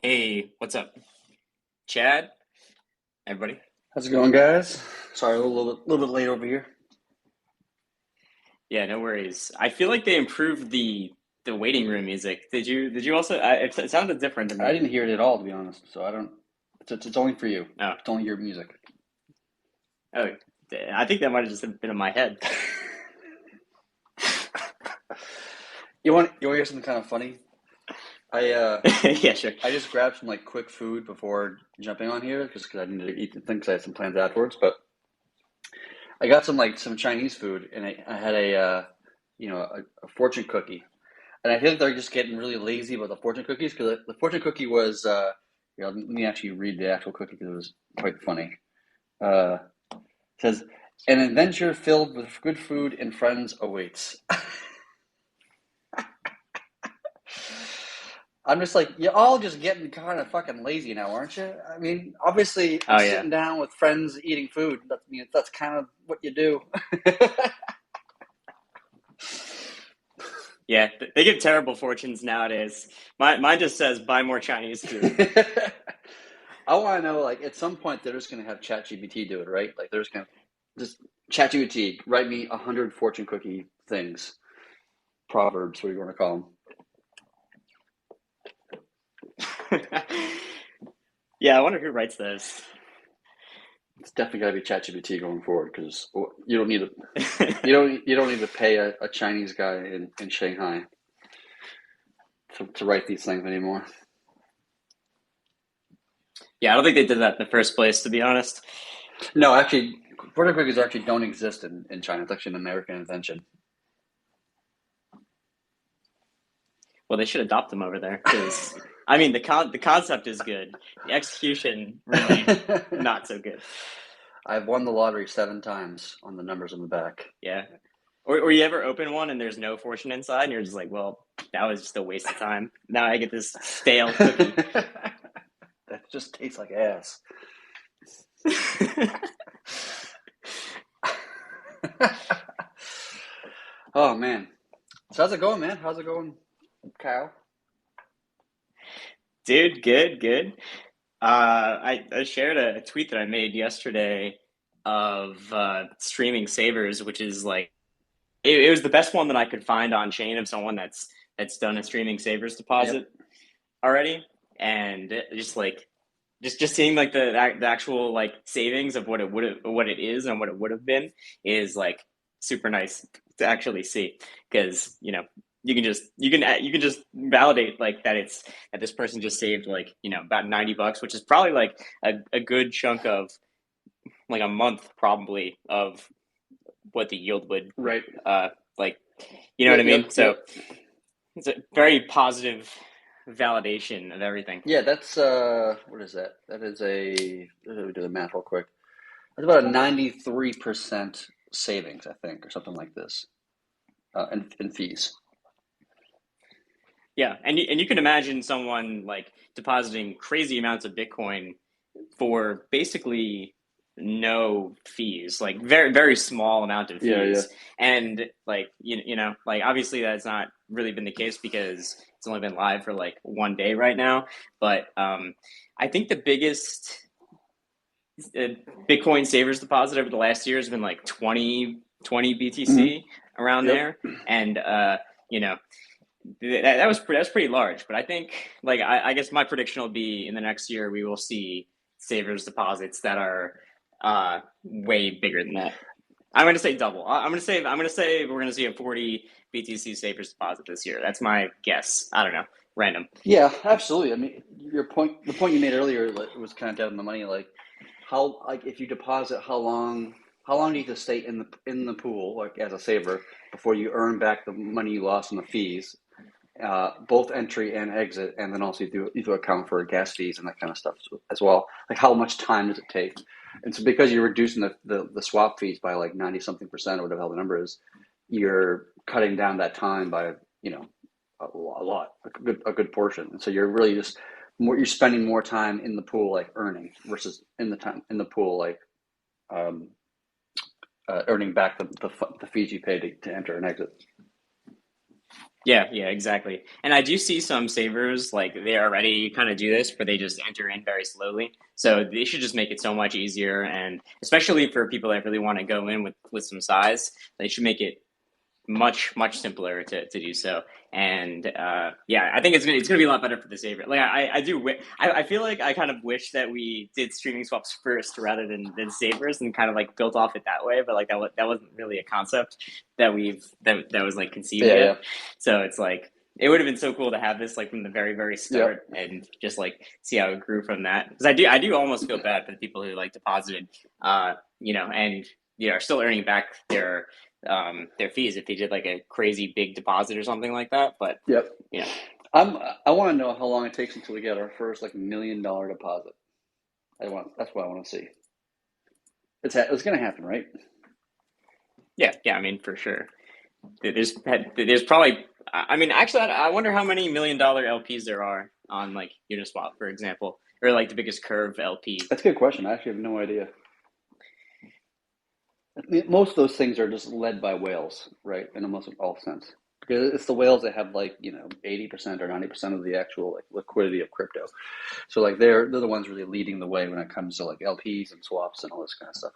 Hey, what's up? Chad? Everybody? How's it going, guys? Sorry, a little bit late over here. Yeah, no worries. I feel like they improved the waiting room music. Did you also it sounded different to I me. didn't hear it at all, to be honest. So I don't. It's only for you. Oh. It's only your music. Oh, I think that might have just been in my head. You want to hear something kind of funny? I uh Yeah, sure. I just grabbed some like quick food before jumping on here because I needed to eat the things. I had some plans afterwards, but I got some Chinese food and I had a fortune cookie, and I think they're just getting really lazy about the fortune cookies because the fortune cookie was let me actually read the actual cookie because it was quite funny. Uh, It says, an adventure filled with good food and friends awaits. I'm just like, you're all just getting kind of fucking lazy now, aren't you? I mean, obviously, I'm Oh yeah. sitting down with friends eating food. That's kind of what you do. Yeah, they give terrible fortunes nowadays. Mine just says buy more Chinese food. I want to know, like, at some point, they're just going to have ChatGPT do it, right? Like, they're just going to just ChatGPT, write me 100 fortune cookie things, proverbs, what do you want to call them? Yeah, I wonder who writes those. It's definitely got to be ChatGPT going forward because you don't need to you don't need to pay a Chinese guy in Shanghai to write these things anymore. Yeah, I don't think they did that in the first place, to be honest. No, actually, border cookies actually don't exist in China. It's actually an American invention. Well, they should adopt them over there because I mean the concept is good. The execution really not so good. I've won the lottery 7 times on the numbers on the back. Yeah. Or you ever open one and there's no fortune inside and you're just like, well, that was just a waste of time. Now I get this stale cookie. That just tastes like ass. Oh man. So how's it going, man? How's it going, Kyle? Dude, good, good. I shared a tweet that I made yesterday of streaming savers, which is like it was the best one that I could find on chain of someone that's done a streaming savers Yep. deposit already, and just like just seeing like the actual like savings of what it is and what it would have been is like super nice to actually see because you can just validate like that it's that this person just saved like about $90, which is probably like a good chunk of like a month probably of what the yield would Right. like you know what Yep. I Yep. mean. So Yep. it's a very positive validation of everything. Yeah, that's what is that? That is a let me do the math real quick. That's about a 93% savings, I think, or something like this, in fees. Yeah, and you can imagine someone like depositing crazy amounts of Bitcoin for basically no fees, like very small amount of Yeah, yeah. fees, and like like obviously that's not really been the case because it's only been live for like 1 day right now. But I think the biggest uh, Bitcoin savers deposit over the last year has been like 20 Hmm. BTC around Yep. there, and you know that's pretty large. But I think like I guess my prediction will be in the next year we will see savers deposits that are way bigger than that. I'm going to say double. I'm going to say we're going to see a 40 BTC savers deposit this year. That's my guess. I don't know, random. Yeah, absolutely. I mean, the point you made earlier was kind of dead on the money. Like, like if you deposit, how long do you have to stay in the pool, like as a saver, before you earn back the money you lost on the fees, both entry and exit, and then also you do account for gas fees and that kind of stuff as well. Like, how much time does it take? And so, because you're reducing the swap fees by like 90 something percent or whatever the hell the number is, you're cutting down that time by you know a lot, a good portion. And so you're really just you're spending more time in the pool like earning versus in the time in the pool like um, earning back the fees you pay to enter and exit. Yeah, exactly. And I do see some savers like they already kind of do this, where they just enter in very slowly. So they should just make it so much easier, and especially for people that really want to go in with some size, they should make it much simpler to do so. And yeah, I think it's gonna be a lot better for the saver. Like I do I feel like I kind of wish that we did streaming swaps first rather than savers, and kind of like built off it that way. But like that wasn't really a concept that was like conceived Yeah, yeah, yet. So it's like it would have been so cool to have this like from the very yep. start, and just like see how it grew from that. Because I do almost feel bad for the people who like deposited, and are still earning back their fees if they did like a crazy big deposit or something like that. But Yep. you know, I want to know how long it takes until we get our first like $1 million deposit. That's what I want to see. It's going to happen, right? yeah. I mean, for sure. There's probably. I mean, actually, I wonder how many $1 million LPs there are on like Uniswap, for example, or like the biggest curve LP. That's a good question. I actually have no idea. I mean, most of those things are just led by whales, right? In almost all sense. Because it's the whales that have like, 80% or 90% of the actual like liquidity of crypto. So like they're the ones really leading the way when it comes to like LPs and swaps and all this kind of stuff.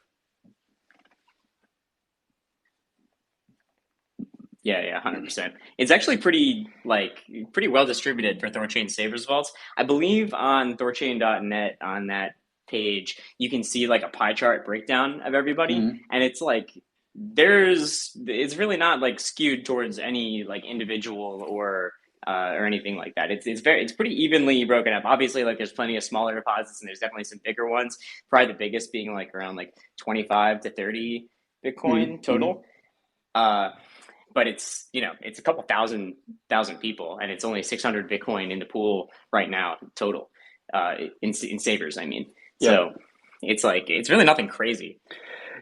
Yeah, 100%. It's actually pretty well distributed for THORChain savers vaults. I believe on THORChain.net on that page, you can see like a pie chart breakdown of everybody, Mm-hmm. and it's like it's really not like skewed towards any like individual or anything like that. It's pretty evenly broken up. Obviously, like there's plenty of smaller deposits, and there's definitely some bigger ones. Probably the biggest being like around like 25 to 30 Bitcoin Mm-hmm. Mm-hmm. total. Uh, but it's a couple thousand people, and it's only 600 Bitcoin in the pool right now total, in savers. I mean, Yep. so it's like it's really nothing crazy.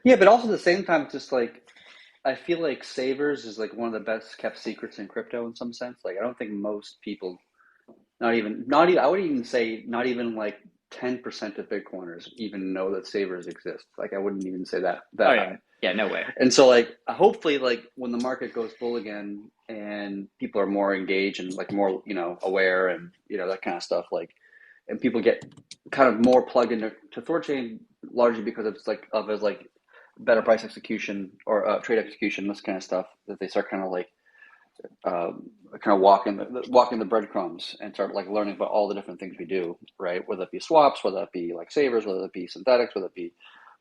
Yeah, but also at the same time, it's just like I feel like Savers is like one of the best kept secrets in crypto in some sense. Like I don't think most people, not even I would even say not even like 10% of Bitcoiners even know that Savers exist. Like I wouldn't even say Oh that yeah, high. yeah, no way. And so like hopefully like when the market goes bull again and people are more engaged and like more, aware and that kind of stuff, like and people get kind of more plugged into THORChain largely because it's like of as like better price execution or trade execution, this kind of stuff, that they start kind of like kind of walking the breadcrumbs and start like learning about all the different things we do, right? Whether it be swaps, whether it be like savers, whether it be synthetics, whether it be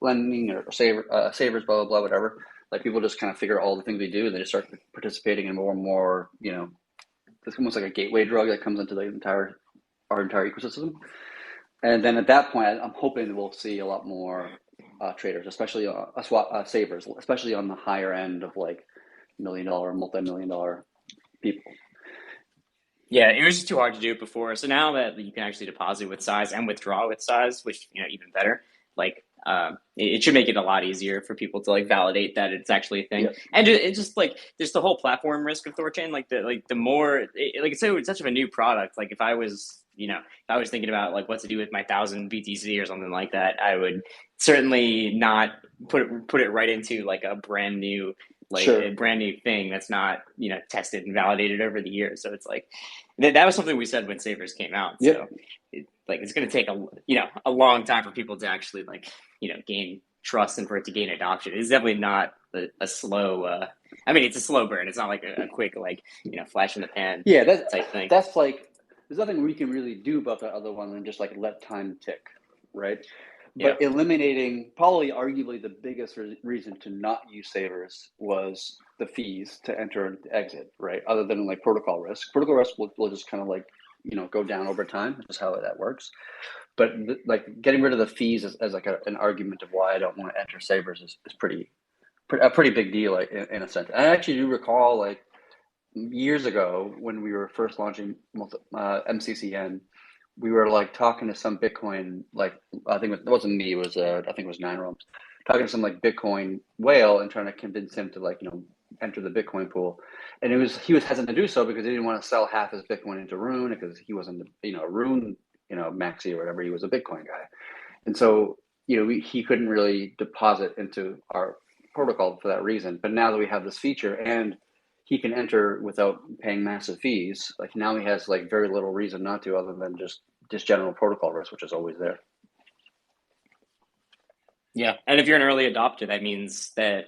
lending or savers, blah blah blah, whatever. Like people just kind of figure out all the things we do, and they just start participating in more and more. It's almost like a gateway drug that comes into the our entire ecosystem. And then at that point, I'm hoping we'll see a lot more traders, especially savers, especially on the higher end of like $1 million, multi-million-dollar people. Yeah, it was just too hard to do it before. So now that you can actually deposit with size and withdraw with size, which even better, like it should make it a lot easier for people to like validate that it's actually a thing. Yep. And it's just like there's the whole platform risk of THORChain. Like the more like it's such of a new product. Like if I was thinking about like what to do with my 1,000 BTC or something like that, I would certainly not put it right into like a Sure. brand new thing that's not tested and validated over the years. So it's like that was something we said when Savers came out. So Yep. it's going to take a long time for people to actually like gain trust and for it to gain adoption. It's definitely not a slow. I mean, it's a slow burn. It's not like a quick like flash in the pan Yeah, type thing. that's like there's nothing we can really do about that other one than just like let time tick, right? Yeah. But eliminating probably arguably the biggest reason to not use savers was the fees to enter and exit, right? Other than like protocol risk. Protocol risk will just kind of like go down over time, which is how that works. But like getting rid of the fees as like an argument of why I don't want to enter savers is a pretty big deal, like, in a sense. I actually do recall like years ago when we were first launching MCCN, we were like talking to some Bitcoin, like I think it wasn't me, it was I think it was Nine Realms, talking to some like Bitcoin whale and trying to convince him to like enter the Bitcoin pool, and he was hesitant to do so because he didn't want to sell half his Bitcoin into Rune because he wasn't a Rune maxi or whatever, he was a Bitcoin guy, and so he couldn't really deposit into our protocol for that reason. But now that we have this feature and he can enter without paying massive fees. Like now he has like very little reason not to, other than just general protocol risk, which is always there. Yeah, and if you're an early adopter, that means that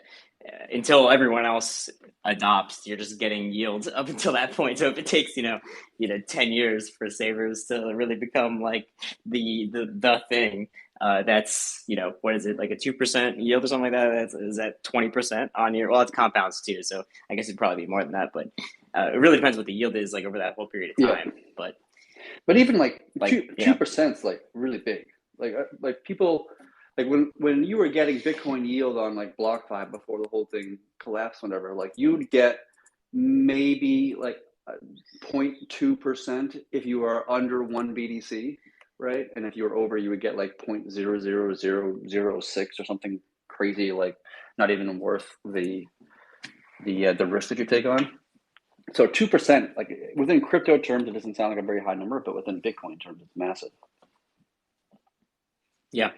until everyone else adopts, you're just getting yields up until that point. So if it takes 10 years for savers to really become like the thing, that's what is it, like a 2% yield or something like that? Is that 20% on your, well, it's compounds too, so I guess it'd probably be more than that, but it really depends what the yield is like over that whole period of Yeah, time. but even like Like, two percent is like really big. Like people like when you were getting Bitcoin yield on like BlockFi before the whole thing collapsed, whatever, like you'd get maybe like 0.2% if you are under one BTC, right? And if you were over, you would get like 0.00006 or something crazy, like not even worth the risk that you take on. So 2%, like within crypto terms, it doesn't sound like a very high number, but within Bitcoin terms, it's massive. yeah.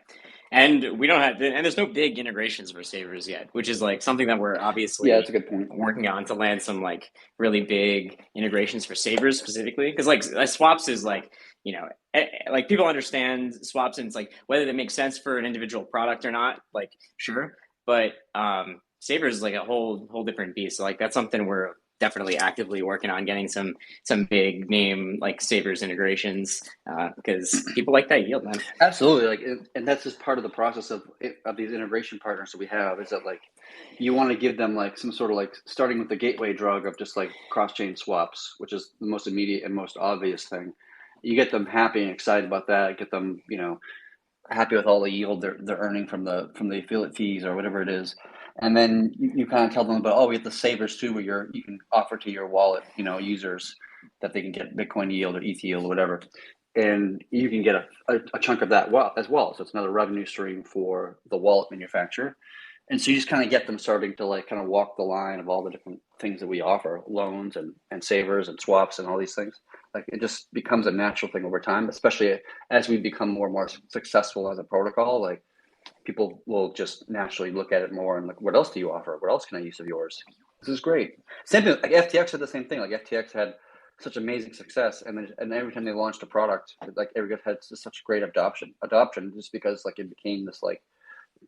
And we don't have, and there's no big integrations for savers yet, which is like something that we're Yeah, that's obviously a good point. working on to land some like really big integrations for savers specifically. Because like swaps is like, like people understand swaps, and it's like whether that makes sense for an individual product or not, like sure. But savers is like a whole different beast. So like that's something we're definitely actively working on getting some big name like savers integrations, because people like that yield, man. Absolutely, like, and that's just part of the process of these integration partners that we have. Is that like you want to give them like some sort of like starting with the gateway drug of just like cross chain swaps, which is the most immediate and most obvious thing. You get them happy and excited about that. Get them, happy with all the yield they're earning from the affiliate fees or whatever it is, and then you kind of tell them about, oh, we have the savers too, where you can offer to your wallet users that they can get Bitcoin yield or ETH yield or whatever, and you can get a chunk of that as well. So it's another revenue stream for the wallet manufacturer. And so you just kind of get them starting to like kind of walk the line of all the different things that we offer, loans and savers and swaps and all these things. Like it just becomes a natural thing over time, especially as we become more and more successful as a protocol. Like people will just naturally look at it more and like, what else do you offer? What else can I use of yours? This is great. Same thing, like FTX had the same thing. Like FTX had such amazing success, and every time they launched a product, like every had such great adoption just because like it became this like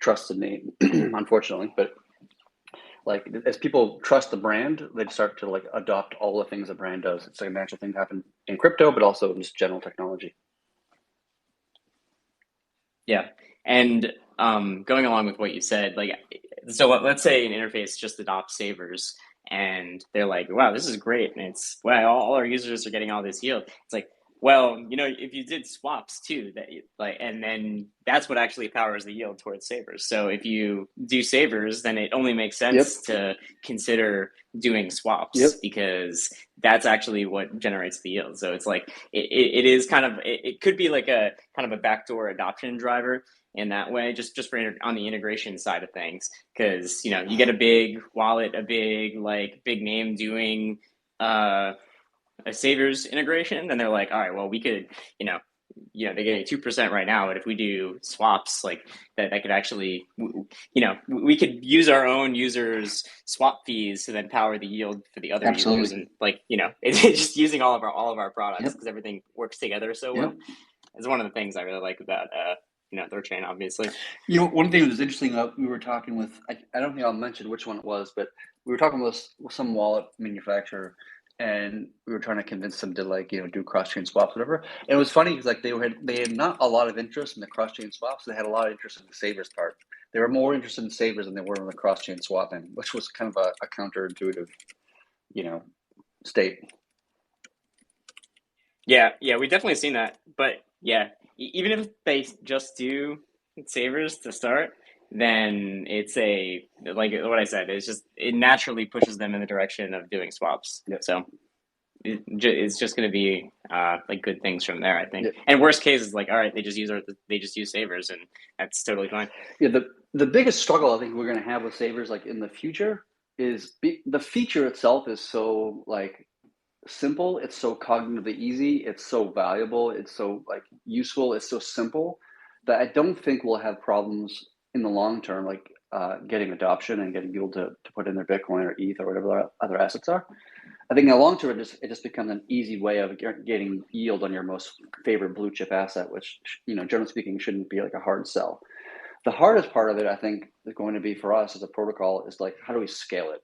trusted name, unfortunately. But like as people trust the brand, they start to like adopt all the things the brand does. It's like a natural thing to happen in crypto, but also in just general technology. Yeah. And going along with what you said, like, so let's say an interface just adopts savers and they're like, wow, this is great. And it's, wow, all our users are getting all this yield. It's like, well, if you did swaps too, that like, and then that's what actually powers the yield towards savers. So if you do savers, then it only makes Yep. sense to consider doing Yep. swaps, because that's actually what generates the yield. So it's like it is kind of, it could be like a kind of a backdoor adoption driver in that way, just for on the integration side of things, because you get a big wallet, a big name doing a savers integration, then they're like, all right, well, we could, they're getting 2% right now, but if we do swaps, like that could actually, we could use our own users' swap fees to then power the yield for the other users, Absolutely. and like, it's just using all of our products, Yep. because everything works together so well. Yep. It's one of the things I really like about THORChain, obviously. One thing that was interesting, we were talking with, I don't think I'll mention which one it was, but we were talking with some wallet manufacturer, and we were trying to convince them to like, do cross-chain swaps, whatever. And it was funny because like they had not a lot of interest in the cross-chain swaps. They had a lot of interest in the savers part. They were more interested in savers than they were in the cross-chain swapping, which was kind of a counterintuitive, state. Yeah, we definitely seen that. But yeah, even if they just do savers to start, then it's a, like what I said, it naturally pushes them in the direction of doing swaps. Yep. So it's just going to be like good things from there, I think. Yep. And worst case is like, all right, they just use savers, and that's totally fine. Yeah, the biggest struggle I think we're going to have with savers like in the future is the feature itself is so like simple, it's so cognitively easy, it's so valuable, it's so like useful, it's so simple that I don't think we'll have problems in the long term. Like getting adoption and getting people to put in their Bitcoin or ETH or whatever other assets are. I think in the long term, it just becomes an easy way of getting yield on your most favorite blue chip asset, which, generally speaking, shouldn't be like a hard sell. The hardest part of it, I think, is going to be for us as a protocol is like, how do we scale it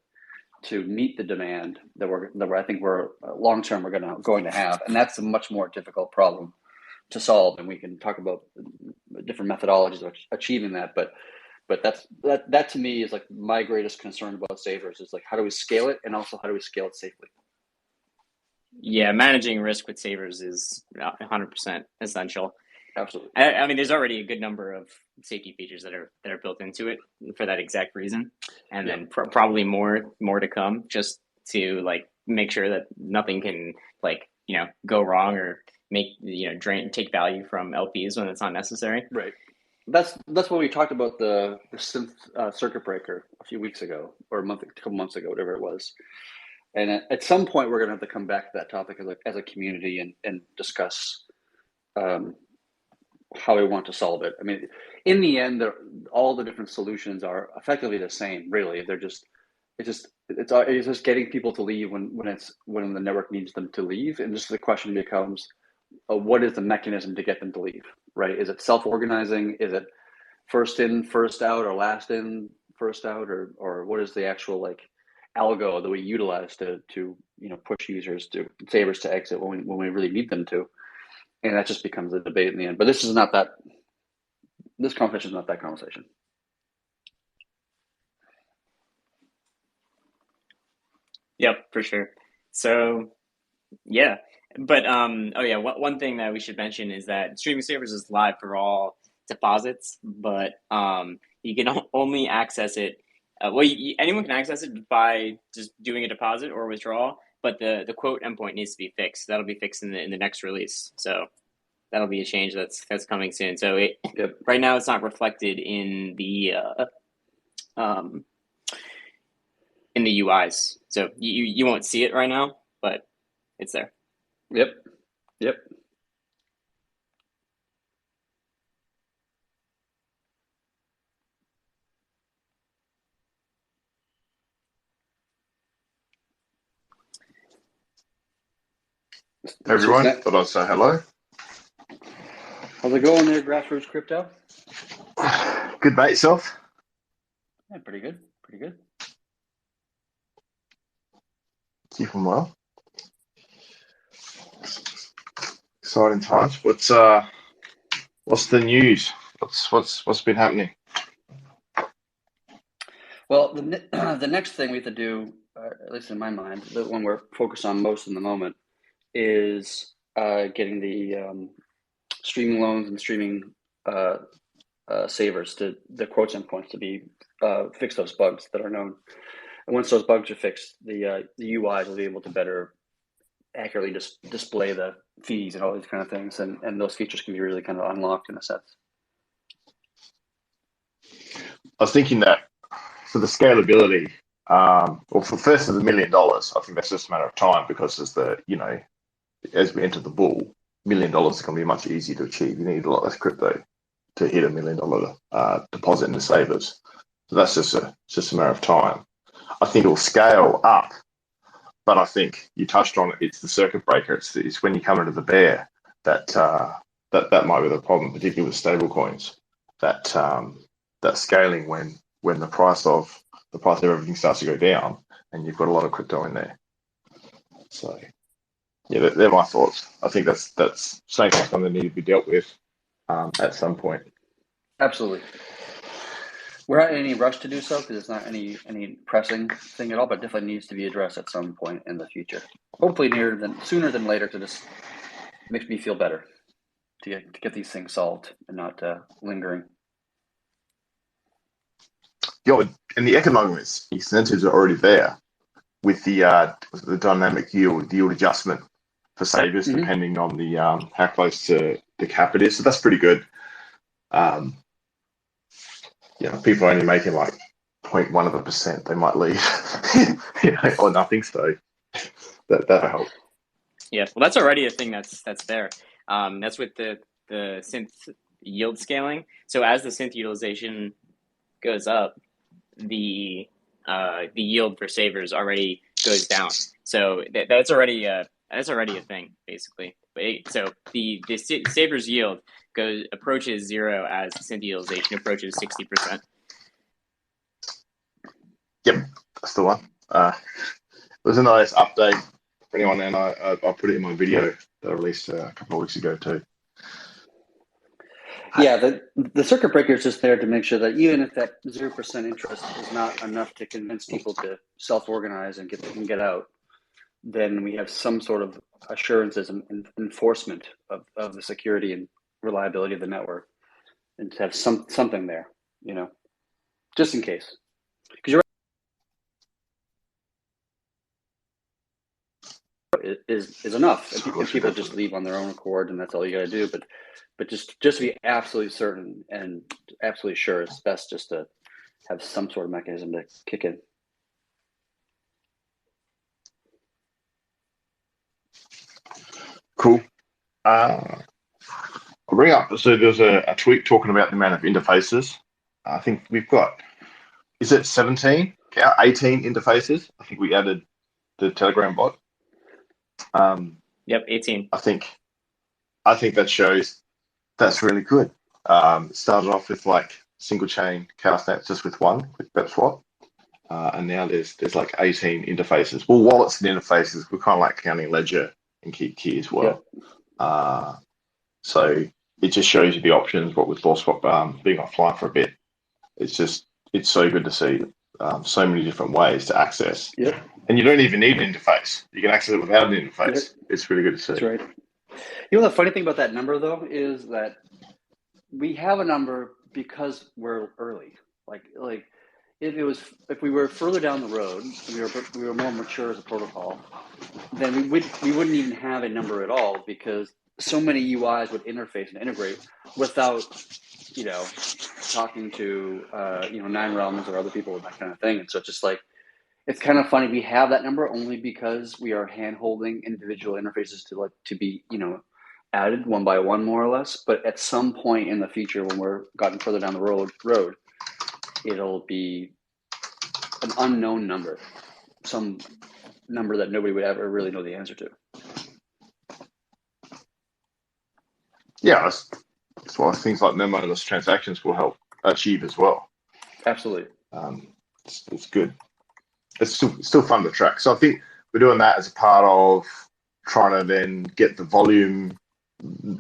to meet the demand that I think we're long term we're going to have, and that's a much more difficult problem to solve. And we can talk about different methodologies of achieving that, but that to me is like my greatest concern about savers is like, how do we scale it, and also how do we scale it safely? Yeah, managing risk with savers is 100% essential. Absolutely. I mean, there's already a good number of safety features that are built into it for that exact reason, and then probably more to come, just to like make sure that nothing can like go wrong or make take value from LPs when it's not necessary. Right. That's what we talked about the synth circuit breaker a few weeks ago, or a couple months ago, whatever it was. And at some point, we're going to have to come back to that topic as a community and discuss how we want to solve it. I mean, in the end, all the different solutions are effectively the same. Really, it's just getting people to leave when the network needs them to leave, and just the question becomes, what is the mechanism to get them to leave? Right? Is it self-organizing? Is it first in, first out, or last in, first out, or what is the actual like algo that we utilize to push savers to exit when we really need them to? And that just becomes a debate in the end. But this conversation is not that conversation. Yep, for sure. So yeah. But one thing that we should mention is that streaming savers is live for all deposits, but you can only access it. Anyone can access it by just doing a deposit or withdrawal, but the quote endpoint needs to be fixed. That'll be fixed in the next release. So that'll be a change that's coming soon. So right now it's not reflected in the UIs. So you won't see it right now, but it's there. Yep. Hey everyone, thought I'd say hello. How's it going there, Grassroots Crypto? Good, mate. Yourself? Yeah, pretty good. Keeping well. Exciting times. What's the news? What's been happening? Well, the next thing we have to do, at least in my mind, the one we're focused on most in the moment, is getting the streaming loans and streaming savers to the quotes endpoints to be fix those bugs that are known. And once those bugs are fixed, the UI will be able to better accurately display the fees and all these kind of things, and those features can be really kind of unlocked in a sense. I was thinking that for the scalability, or for first of the $1 million, I think that's just a matter of time, because as we enter the bull, $1 million is going to be much easier to achieve. You need a lot less crypto to hit $1 million deposit in the savers. So that's just a matter of time. I think it will scale up, but I think you touched on it. It's the circuit breaker. It's when you come into the bear that might be the problem, particularly with stable coins. That scaling when the price of everything starts to go down, and you've got a lot of crypto in there. So yeah, they're my thoughts. I think that's something that's going to need to be dealt with at some point. Absolutely. We're not in any rush to do so because it's not any pressing thing at all, but definitely needs to be addressed at some point in the future. Hopefully sooner than later, to just makes me feel better to get these things solved and not lingering. Yeah, and the economic incentives are already there with the dynamic yield adjustment for savers, depending on the how close to the cap it is. So that's pretty good. People are only making like 0.1%, they might leave, or nothing. So that'll help. Yeah, well, that's already a thing that's there. That's with the synth yield scaling. So as the synth utilization goes up, the yield for savers already goes down. So that's already a thing basically. So the savers yield approaches zero as synth utilization approaches 60%. Yep, that's the one. It was a nice update for anyone, and I put it in my video that I released a couple of weeks ago too. Yeah, the circuit breaker is just there to make sure that even if that 0% interest is not enough to convince people to self-organize and get out, then we have some sort of assurances and enforcement of the security and reliability of the network, and to have something there, just in case. Because you're right, is enough, and people just leave on their own accord, and that's all you got to do. But just to be absolutely certain and absolutely sure, it's best just to have some sort of mechanism to kick in. Cool. I'll bring up, so there's a tweet talking about the amount of interfaces. I think we've got, is it 17? 18 interfaces? I think we added the Telegram bot. Yep, 18. I think that shows that's really good. It started off with like single chain chaos.net just with one, with BetSwap. And now there's like 18 interfaces. Well, wallets and interfaces, we're kind of like counting Ledger and key as well. Yep. So it just shows you the options. What with THORChain being offline for a bit, it's so good to see so many different ways to access. Yep. And you don't even need an interface. You can access it without an interface. Yep. It's really good to see. That's right. The funny thing about that number though is that we have a number because we're early. Like if we were further down the road, we were more mature as a protocol, then we wouldn't even have a number at all, because so many UIs would interface and integrate without talking to Nine Realms or other people and that kind of thing. And so it's just like, it's kind of funny we have that number only because we are hand holding individual interfaces to be added one by one, more or less. But at some point in the future, when we're gotten further down the road, it'll be an unknown number, some number that nobody would ever really know the answer to. Yeah, that's why things like memoless transactions will help achieve as well. Absolutely. It's good. It's still fun to track. So I think we're doing that as a part of trying to then get the volume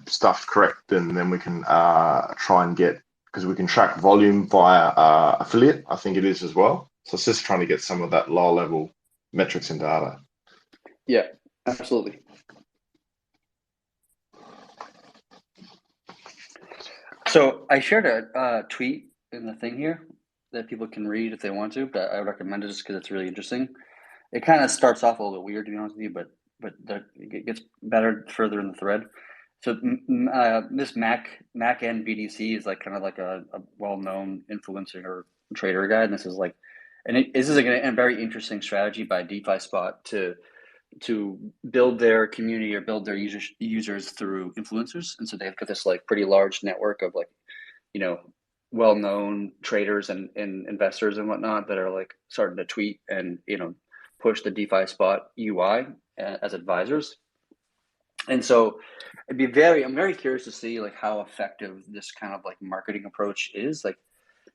stuff correct, and then we can try and get, because we can track volume via affiliate, I think it is as well. So it's just trying to get some of that lower level metrics and data. Yeah, absolutely. So I shared a tweet in the thing here that people can read if they want to, but I recommend it just because it's really interesting. It kind of starts off a little bit weird, to be honest with you, but it gets better further in the thread. So this Mac N BDC is like kind of like a well-known influencer or trader guy, and this is like, this is a very interesting strategy by DeFi Spot to build their community or build their users through influencers. And so they've got this like pretty large network of like, well-known traders and investors and whatnot that are like starting to tweet and, push the DeFi Spot UI as advisors. And so I'm very curious to see like how effective this kind of like marketing approach is. Like,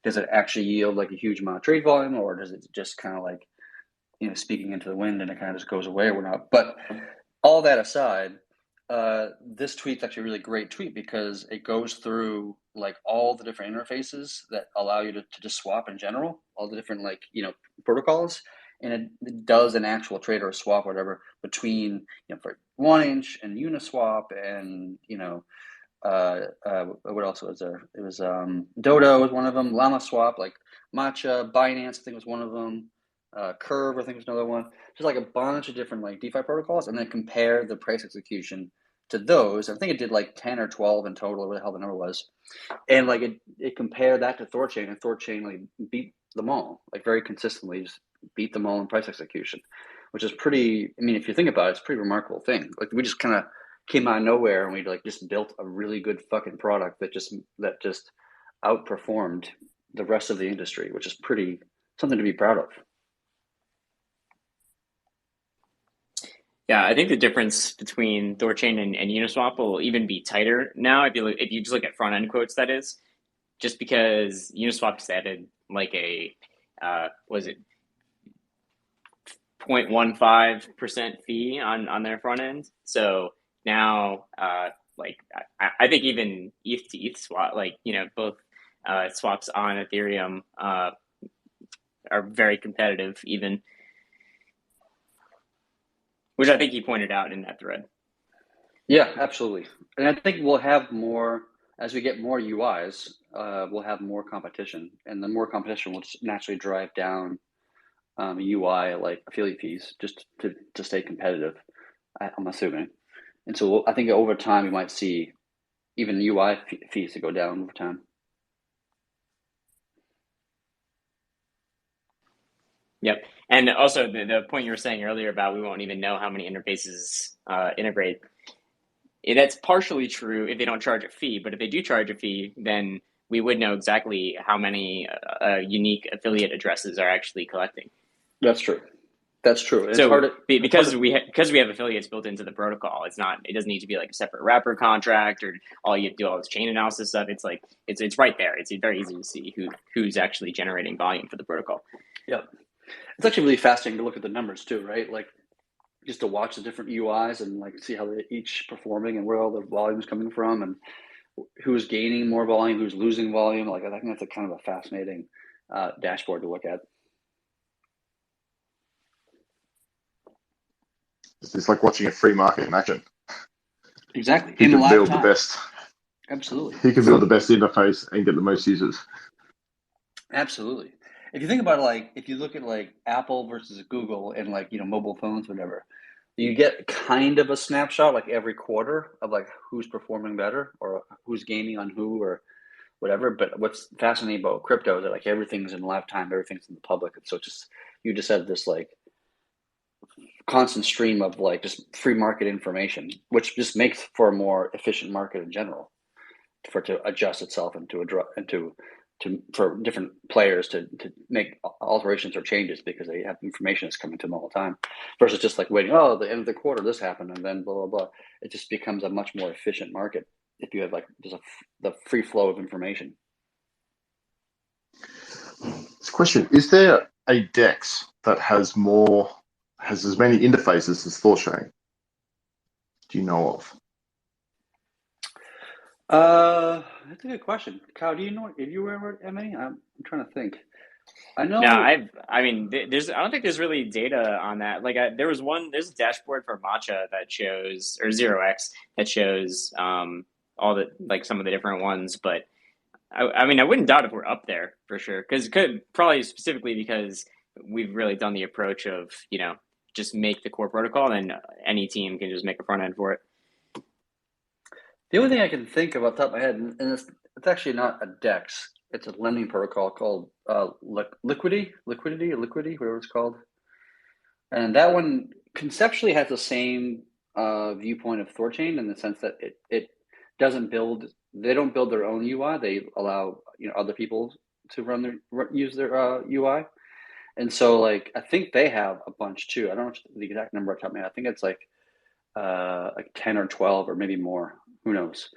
does it actually yield like a huge amount of trade volume, or does it just kind of like, speaking into the wind and it kind of just goes away or whatnot? But all that aside, this tweet's actually a really great tweet because it goes through like all the different interfaces that allow you to just swap in general, all the different like, protocols. And it does an actual trade or a swap or whatever between, for 1inch and Uniswap and, what else was there? It was Dodo was one of them, Llama Swap, like Matcha, Binance, I think was one of them. Curve, I think was another one. Just like a bunch of different like DeFi protocols, and then compare the price execution to those. I think it did like 10 or 12 in total, whatever the hell the number was. And like it compared that to THORChain, and THORChain like beat them all, like very consistently, just beat them all in price execution, which is pretty, if you think about it, it's a pretty remarkable thing. Like we just kind of came out of nowhere and we like just built a really good fucking product that just outperformed the rest of the industry, which is pretty something to be proud of. Yeah, I think the difference between THORChain and Uniswap will even be tighter now. If you just look at front end quotes, that is, just because Uniswap just added like a was it 0.15% fee on their front end. So now, like I think even ETH to ETH swap, like both swaps on Ethereum are very competitive, even, which I think he pointed out in that thread. Yeah, absolutely. And I think we'll have more as we get more UIs. We'll have more competition, and the more competition will just naturally drive down UI like affiliate fees just to stay competitive. I'm assuming, and so I think over time we might see even UI fees to go down over time. Yep. And also the point you were saying earlier about we won't even know how many interfaces integrate. That's partially true if they don't charge a fee, but if they do charge a fee, then we would know exactly how many unique affiliate addresses are actually collecting. That's true. That's true. It's hard to, because we have affiliates built into the protocol. It doesn't need to be like a separate wrapper contract or all you do all this chain analysis stuff. It's like it's right there. It's very easy to see who's actually generating volume for the protocol. Yep. It's actually really fascinating to look at the numbers too, right? Like just to watch the different UIs and like see how they're each performing and where all the volume is coming from and who's gaining more volume, who's losing volume. Like I think that's a kind of a fascinating dashboard to look at. It's like watching a free market in action. Exactly. He can build the best. Absolutely. He can build the best interface and get the most users. Absolutely. If you think about it, like if you look at like Apple versus Google and like mobile phones, whatever, you get kind of a snapshot like every quarter of like who's performing better or who's gaining on who or whatever. But what's fascinating about crypto is that like everything's in lifetime, everything's in the public, and so you just have this like constant stream of like just free market information, which just makes for a more efficient market in general, for it to adjust itself and for different players to make alterations or changes because they have information that's coming to them all the time, versus just like waiting, at the end of the quarter this happened and then blah blah blah. It just becomes a much more efficient market if you have like just the free flow of information. This question: is there a DEX that has as many interfaces as THORChain? Do you know of? That's a good question. Kyle, do you know if you ever any? I'm trying to think. I know. No, I don't think there's really data on that. Like there's a dashboard for Matcha that shows, or 0x that shows all the like some of the different ones, but I mean I wouldn't doubt if we're up there for sure, because probably specifically because we've really done the approach of just make the core protocol and any team can just make a front end for it. The only thing I can think of off the top of my head, and it's actually not a DEX, it's a lending protocol called Liquidity, whatever it's called. And that one conceptually has the same viewpoint of THORChain in the sense that it doesn't they don't build their own UI. They allow other people to use their UI. And so like I think they have a bunch too. I don't know the exact number off the top of my head. I think it's like 10 or 12 or maybe more. Who knows?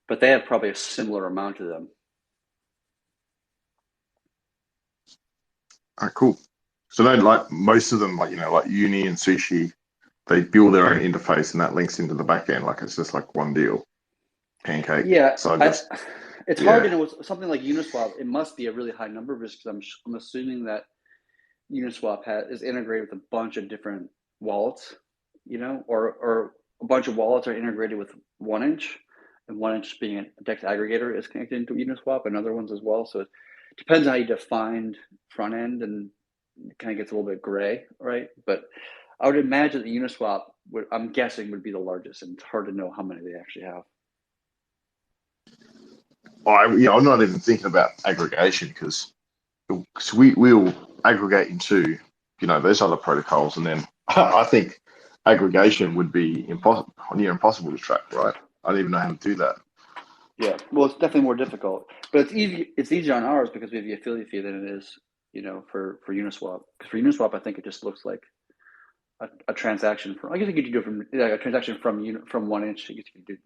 But they have probably a similar amount to them. All right, cool. So then, like most of them, like Uni and Sushi, they build their own interface and that links into the back end. Like it's just like one deal. Pancake. Yeah. So it's hard to know something like Uniswap. It must be a really high number because I'm assuming that Uniswap is integrated with a bunch of different wallets, or a bunch of wallets are integrated with 1inch, and 1inch being a DEX aggregator is connected into Uniswap and other ones as well. So it depends on how you define front end, and it kind of gets a little bit gray, right? But I would imagine that Uniswap, I'm guessing, would be the largest, and it's hard to know how many they actually have. I'm not even thinking about aggregation because we'll aggregate into those other protocols, and then I think aggregation would be impossible to track, right? I don't even know how to do that. Yeah, well, it's definitely more difficult, but it's easy. It's easier on ours because we have the affiliate fee than it is for Uniswap. Because for Uniswap, I think it just looks like a transaction from. I guess you could do it from a transaction from 1 inch. I guess you could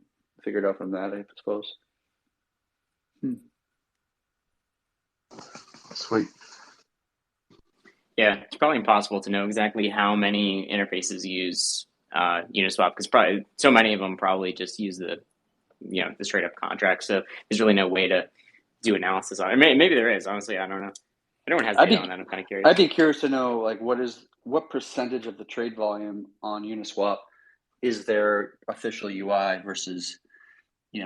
figure it out from that, I suppose. Sweet. Yeah, it's probably impossible to know exactly how many interfaces use Uniswap because probably so many of them probably just use the the straight up contract. So there's really no way to do analysis on it. Maybe there is. Honestly, I don't know. Everyone has data on that. I'm kind of curious. I'd be curious to know like what percentage of the trade volume on Uniswap is their official UI versus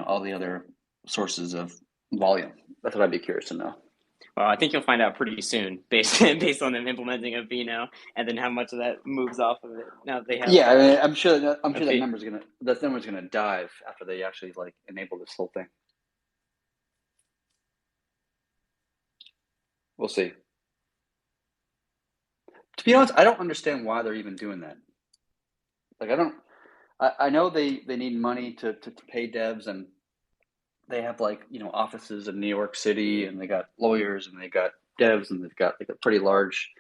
all the other sources of volume. That's what I'd be curious to know. Well, I think you'll find out pretty soon, based on them implementing a fee now, and then how much of that moves off of it. Now that they have. Yeah, I mean, I'm sure that number's gonna dive after they actually like enable this whole thing. We'll see. To be honest, I don't understand why they're even doing that. Like, I know they need money to pay devs, and they have like offices in New York City, and they got lawyers, and they got devs, and they've got like a pretty large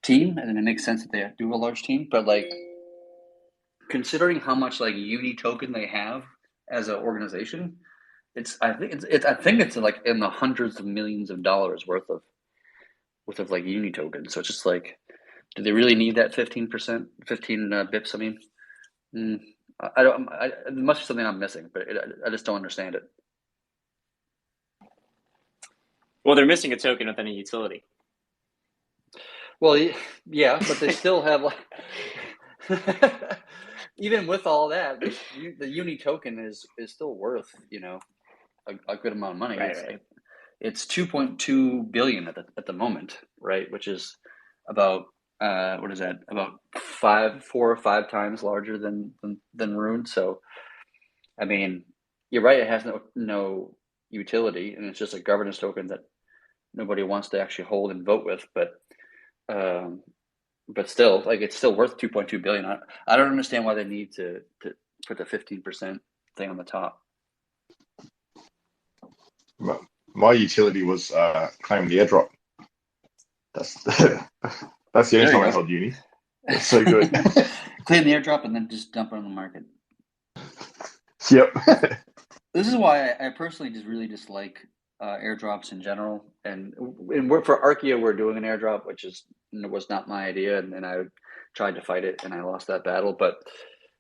team, and it makes sense that they do a large team. But like, considering how much like Uni token they have as an organization, I think it's like in the hundreds of millions of dollars worth of like Uni tokens. So it's just like, do they really need that 15%, 15 bips? I mean, I don't. It must be something I'm missing, but I just don't understand it. Well, they're missing a token within a utility. Well, yeah, but they still have like, even with all that, the Uni token is still worth a good amount of money. Right. It's 2.2 billion at the moment, right? Which is about what is that? About 4 or 5 times larger than Rune. So, I mean, you're right. It has no utility, and it's just a governance token that nobody wants to actually hold and vote with. But still, like, it's still worth 2.2 billion. I don't understand why they need to put the 15% thing on the top. My utility was claiming the airdrop. That's the only time I held Uni. It's so good. Claim the airdrop and then just dump it on the market. Yep. This is why I personally just really dislike airdrops in general. And for Archaea, we're doing an airdrop, which was not my idea, and I tried to fight it, and I lost that battle. But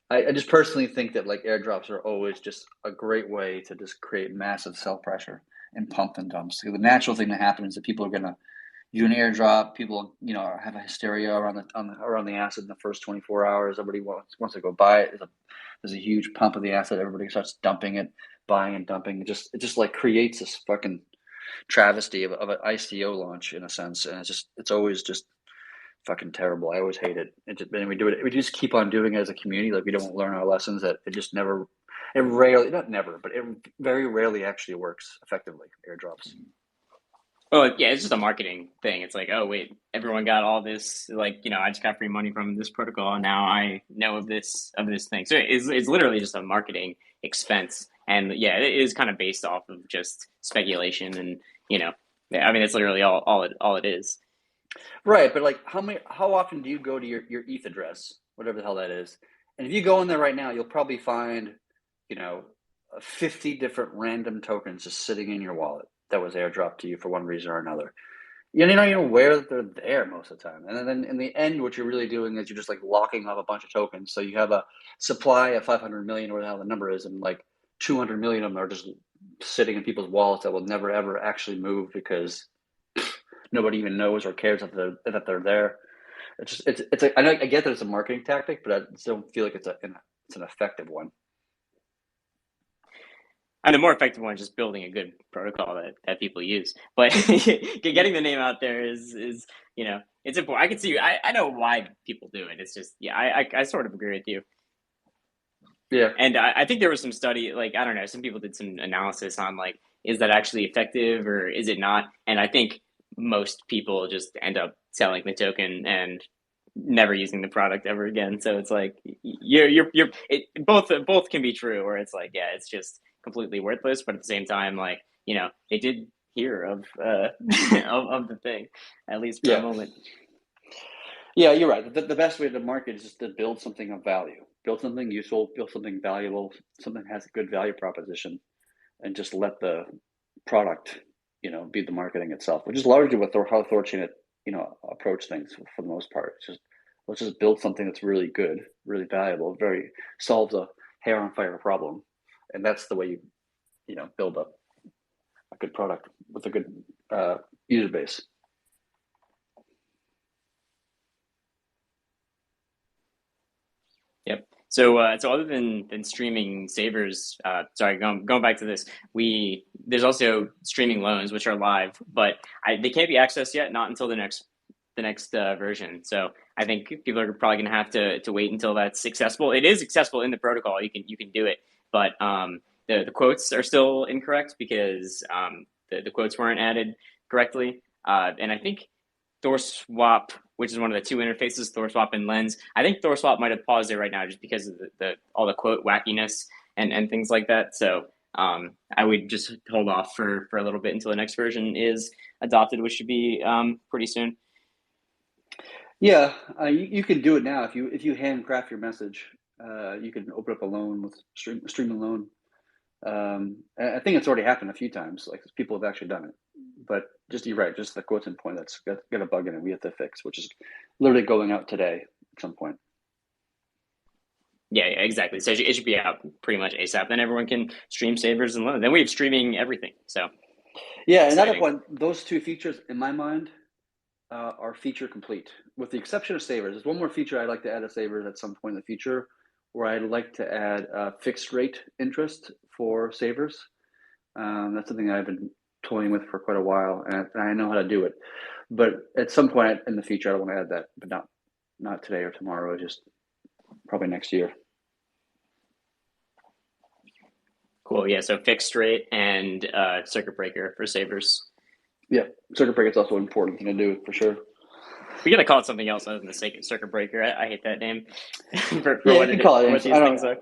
I just personally think that like airdrops are always just a great way to just create massive sell pressure and pump and dumps. So the natural thing that happens is that people are going to do an airdrop. People, have a hysteria around the asset in the first 24 hours. Everybody wants to go buy it. There's a huge pump of the asset. Everybody starts dumping it, buying and dumping. It just like creates this fucking travesty of an ICO launch in a sense, and it's always just fucking terrible. I always hate it. And we do it. We just keep on doing it as a community. Like, we don't learn our lessons. That it just never. It rarely, not never, but it very rarely actually works effectively. Airdrops. Well, yeah, it's just a marketing thing. It's like, oh wait, everyone got all this. Like, I just got free money from this protocol, and now I know of this thing. So it's literally just a marketing expense, and yeah, it is kind of based off of just speculation, and I mean, it's literally all it is. Right, but like, how often do you go to your ETH address, whatever the hell that is, and if you go in there right now, you'll probably find 50 different random tokens just sitting in your wallet that was airdropped to you for one reason or another. You're not even aware that they're there most of the time. And then in the end, what you're really doing is you're just like locking up a bunch of tokens. So you have a supply of 500 million, or whatever the number is, and like 200 million of them are just sitting in people's wallets that will never ever actually move because nobody even knows or cares that they're there. I get that it's a marketing tactic, but I still don't feel like it's an effective one. And the more effective one is just building a good protocol that people use. But getting the name out there is it's important. I can see. I know why people do it. It's just I sort of agree with you. Yeah. And I think there was some study, like, I don't know, some people did some analysis on like, is that actually effective or is it not? And I think most people just end up selling the token and never using the product ever again. So it's like both can be true, where it's like, yeah, it's just completely worthless, but at the same time, like, they did hear of of the thing, at least for a Yeah. moment. Yeah, you're right. The best way to market is just to build something of value, build something useful, build something valuable, something that has a good value proposition, and just let the product, be the marketing itself, which is largely what how THORChain, approach things for the most part. It's just let's just build something that's really good, really valuable, very solves a hair on fire problem, and that's the way you build up a good product with a good user base. Yep. So other than streaming savers, sorry, going back to this, there's also streaming loans which are live, but they can't be accessed yet, not until the next version. So I think people are probably going to have to wait until that's accessible. It is accessible in the protocol. You can do it, but the quotes are still incorrect because the quotes weren't added correctly, and I think THORSwap, which is one of the two interfaces, THORSwap and Lens. I think THORSwap might have paused it right now just because of all the quote wackiness and things like that. So I would just hold off for a little bit until the next version is adopted, which should be pretty soon. Yeah, you can do it now if you handcraft your message. You can open up a loan with stream a loan. I think it's already happened a few times. Like people have actually done it, but you're right. Just the quotes in point that's got a bug in it. We have to fix, which is literally going out today at some point. Yeah, exactly. So it should be out pretty much ASAP. Then everyone can stream savers and loan. Then we have streaming everything. So yeah, exciting. Another one. Those two features, in my mind, are feature complete, with the exception of savers. There's one more feature I'd like to add to savers at some point in the future, where I'd like to add fixed rate interest for savers. That's something I've been toying with for quite a while, and I know how to do it. But at some point in the future, I want to add that, but not today or tomorrow. Just probably next year. Cool. Yeah. So fixed rate and circuit breaker for savers. Yeah, circuit breaker is also an important thing to do for sure. We gotta call it something else other than the circuit breaker. I hate that name. for Yeah, what you can call it. what these things are.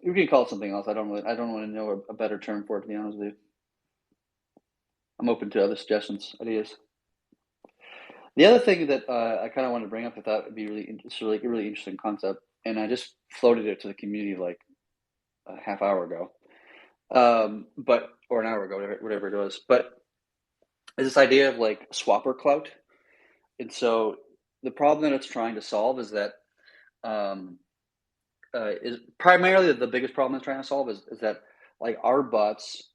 You can call it something else. I don't really know a better term for it, to be honest with you. I'm open to other suggestions, ideas. The other thing that I kind of wanted to bring up, I thought would be really interesting concept, and I just floated it to the community like a half hour ago, or an hour ago, whatever it was. But is this idea of like swapper clout, and so the problem that it's trying to solve is that is primarily the biggest problem it's trying to solve is that like our bots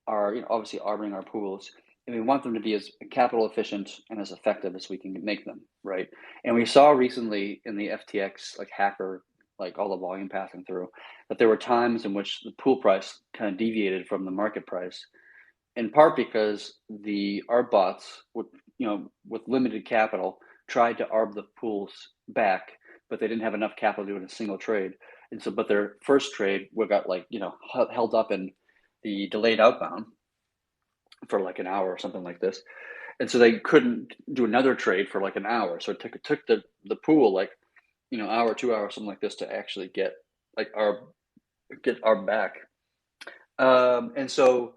are obviously arbitering our pools, and we want them to be as capital efficient and as effective as we can make them, right? And we saw recently in the FTX like hacker, like all the volume passing through, that there were times in which the pool price kind of deviated from the market price, in part because our bots with limited capital tried to arb the pools back, but they didn't have enough capital to do it in a single trade, and so but their first trade got held up in the delayed outbound for like an hour or something like this, and so they couldn't do another trade for like an hour. So it took the pool like hour, 2 hours, something like this to actually get our back. And so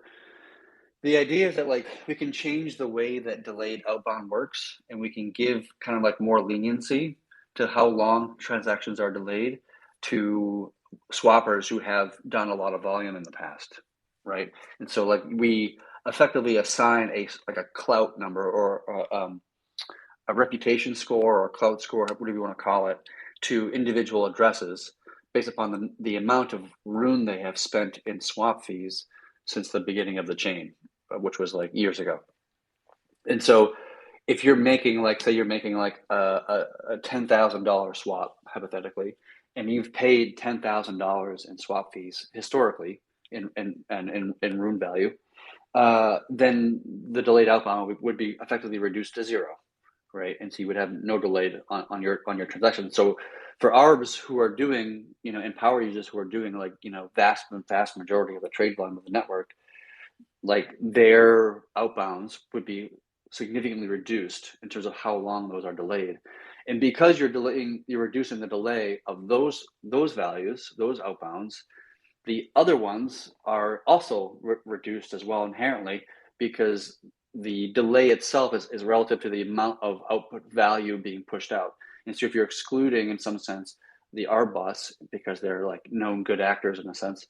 the idea is that like we can change the way that delayed outbound works, and we can give kind of like more leniency to how long transactions are delayed to swappers who have done a lot of volume in the past, right? And so like we effectively assign a clout number or a reputation score or a clout score, whatever you want to call it, to individual addresses based upon the amount of rune they have spent in swap fees since the beginning of the chain, which was like years ago. And so if you're making like, say you're making like a $10,000 swap, hypothetically, and you've paid $10,000 in swap fees historically in rune value, then the delayed outbound would be effectively reduced to zero, right? And so you would have no delay on your transaction. So for ARBs who are doing, and power users who are doing like, vast majority of the trade volume of the network, like their outbounds would be significantly reduced in terms of how long those are delayed. And because you're reducing the delay of those values, those outbounds, the other ones are also reduced as well inherently, because the delay itself is relative to the amount of output value being pushed out. And so if you're excluding, in some sense, the R bots because they're like known good actors in a sense,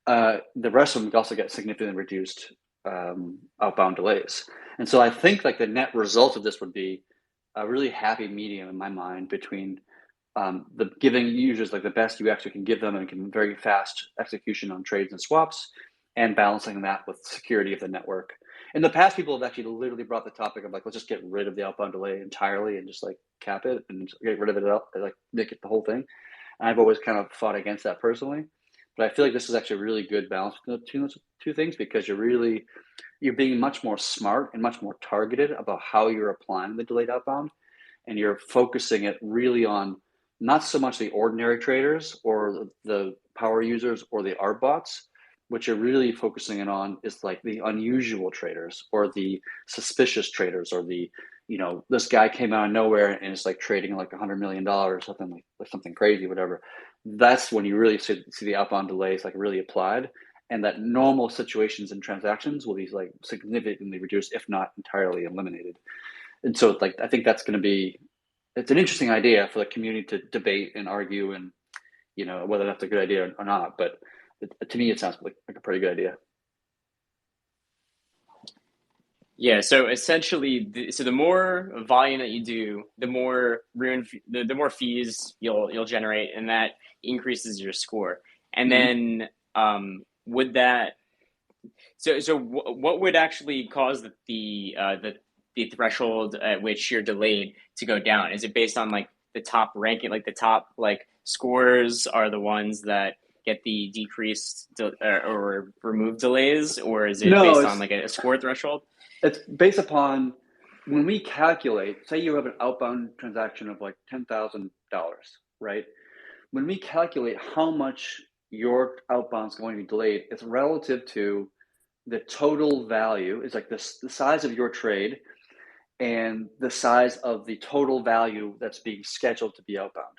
the rest of them also get significantly reduced outbound delays. And so I think like the net result of this would be a really happy medium in my mind between the giving users like the best UX you can give them and can very fast execution on trades and swaps, and balancing that with security of the network. In the past, people have actually literally brought the topic of like, let's just get rid of the outbound delay entirely and just like cap it and get rid of it up, like make it the whole thing. And I've always kind of fought against that personally, but I feel like this is actually a really good balance between those two things because you're being much more smart and much more targeted about how you're applying the delayed outbound, and you're focusing it really on not so much the ordinary traders or the power users or the art bots. What you're really focusing it on is like the unusual traders or the suspicious traders or the, this guy came out of nowhere and is like trading like $100 million or something like something crazy, whatever. That's when you really see the outbound delays like really applied, and that normal situations and transactions will be like significantly reduced, if not entirely eliminated. And so like I think that's going to be, it's an interesting idea for the community to debate and argue, and whether that's a good idea or not. But to me, it sounds like a pretty good idea. Yeah, so essentially, the more volume that you do, the more the more fees you'll generate, and that increases your score. And then, would that what would actually cause the threshold at which you're delayed to go down? Is it based on like the top ranking, like the top like scores are the ones that get the decreased or removed delays, or is it No, based on like a score threshold? It's based upon when we calculate, say you have an outbound transaction of like $10,000, right? When we calculate how much your outbound is going to be delayed, it's relative to the total value. It's like the size of your trade and the size of the total value that's being scheduled to be outbound.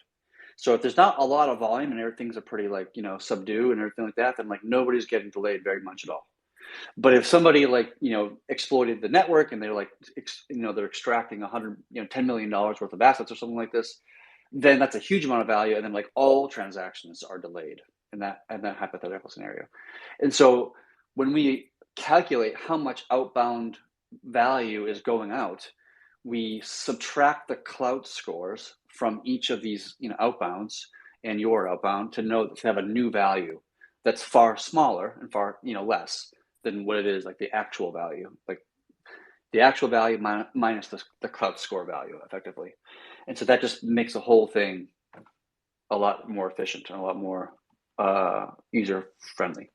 So if there's not a lot of volume and everything's a pretty like, subdue and everything like that, then like nobody's getting delayed very much at all. But if somebody like, exploited the network and they're like, they're extracting $10 million worth of assets or something like this, then that's a huge amount of value. And then like all transactions are delayed in that hypothetical scenario. And so when we calculate how much outbound value is going out, we subtract the Clout scores from each of these, outbounds and your outbound to have a new value that's far smaller and far, less than what it is like the actual value, like the actual value minus the Clout score value effectively. And so that just makes the whole thing a lot more efficient and a lot more user friendly.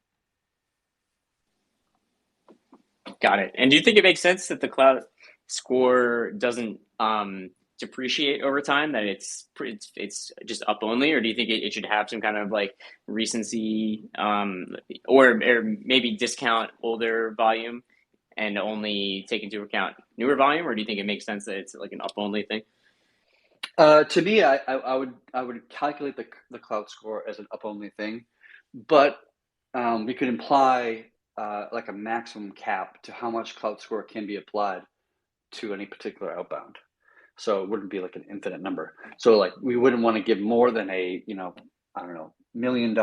Got it. And do you think it makes sense that the Clout score doesn't depreciate over time, that it's just up only, or do you think it should have some kind of like recency, or maybe discount older volume and only take into account newer volume, or do you think it makes sense that it's like an up only thing? To me, I would calculate the Clout score as an up only thing, but we could imply like a maximum cap to how much Clout score can be applied to any particular outbound. So it wouldn't be like an infinite number. So like we wouldn't want to give more than a $1 million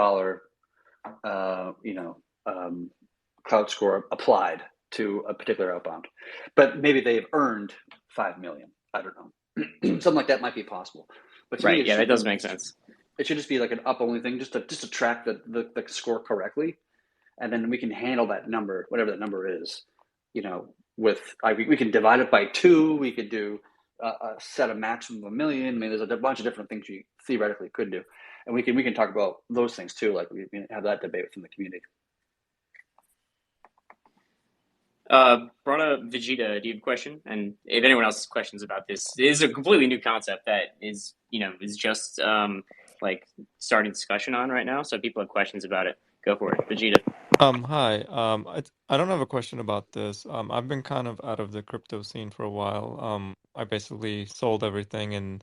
Clout score applied to a particular outbound, but maybe they've earned 5 million. I don't know. Something like that might be possible. But right, yeah, that does make sense. It should just be like an up only thing, just to track the score correctly, and then we can handle that number, whatever that number is. With we can divide it by 2. We could do set a maximum of 1 million. I mean, there's a bunch of different things you theoretically could do, and we can talk about those things too. Like we can have that debate within the community. Brana Vegeta, do you have a question? And if anyone else has questions about this, it is a completely new concept that is just like starting discussion on right now. So if people have questions about it, go for it. Vegeta. Hi. I don't have a question about this. I've been kind of out of the crypto scene for a while. I basically sold everything in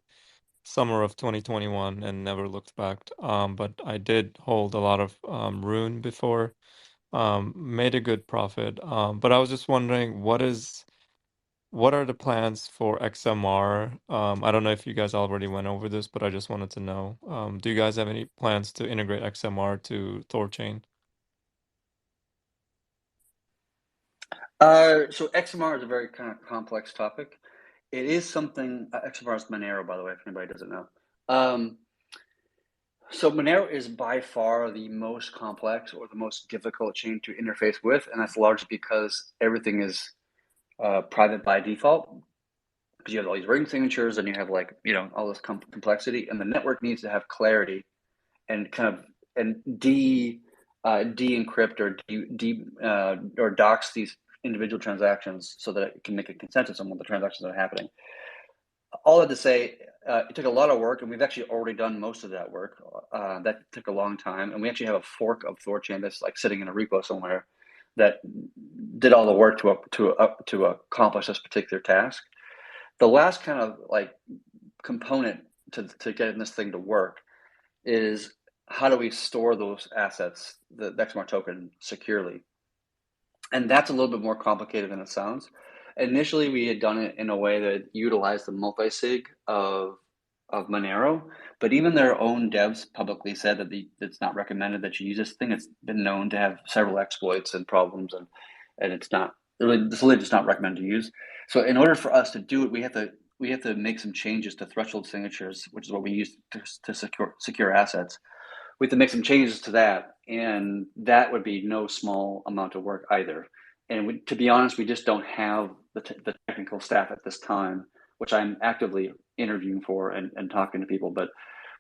summer of 2021 and never looked back. But I did hold a lot of Rune before. Made a good profit. But I was just wondering, what is what are the plans for XMR? I don't know if you guys already went over this, but I just wanted to know. Do you guys have any plans to integrate XMR to THORChain? So XMR is a very kind of complex topic. It is something, XMR is Monero, by the way, if anybody doesn't know. So Monero is by far the most complex or the most difficult chain to interface with, and that's largely because everything is private by default. Because you have all these ring signatures, and you have all this complexity, and the network needs to have clarity and de-encrypt or dox these individual transactions so that it can make a consensus on what the transactions that are happening. All that to say, it took a lot of work, and we've actually already done most of that work. That took a long time, and we actually have a fork of THORChain that's like sitting in a repo somewhere that did all the work to accomplish this particular task. The last kind of like component to getting this thing to work is how do we store those assets, the XMR token, securely? And that's a little bit more complicated than it sounds. Initially, we had done it in a way that utilized the multi-sig of Monero, but even their own devs publicly said that it's not recommended that you use this thing. It's been known to have several exploits and problems, and it's really just not recommended to use. So in order for us to do it, we have to make some changes to threshold signatures, which is what we use to secure assets. We have to make some changes to that, and that would be no small amount of work either. And to be honest, we just don't have the technical staff at this time, which I'm actively interviewing for and talking to people, but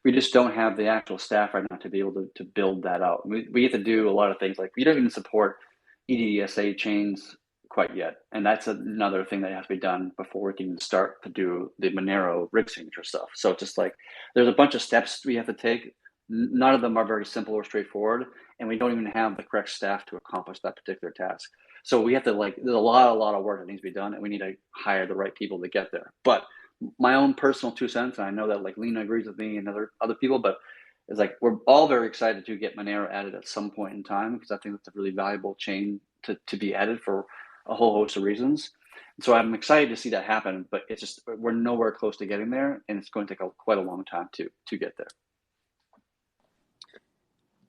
we just don't have the actual staff right now to be able to build that out. We have to do a lot of things, like we don't even support EDSA chains quite yet, and that's another thing that has to be done before we can start to do the Monero rig signature stuff. So it's just like there's a bunch of steps we have to take. None of them are very simple or straightforward, and we don't even have the correct staff to accomplish that particular task. So we have to there's a lot of work that needs to be done, and we need to hire the right people to get there. But my own personal 2 cents, and I know that like Lena agrees with me and other people, but it's like we're all very excited to get Monero added at some point in time, because I think it's a really valuable chain to be added for a whole host of reasons. So I'm excited to see that happen, but it's just we're nowhere close to getting there, and it's going to take quite a long time to get there.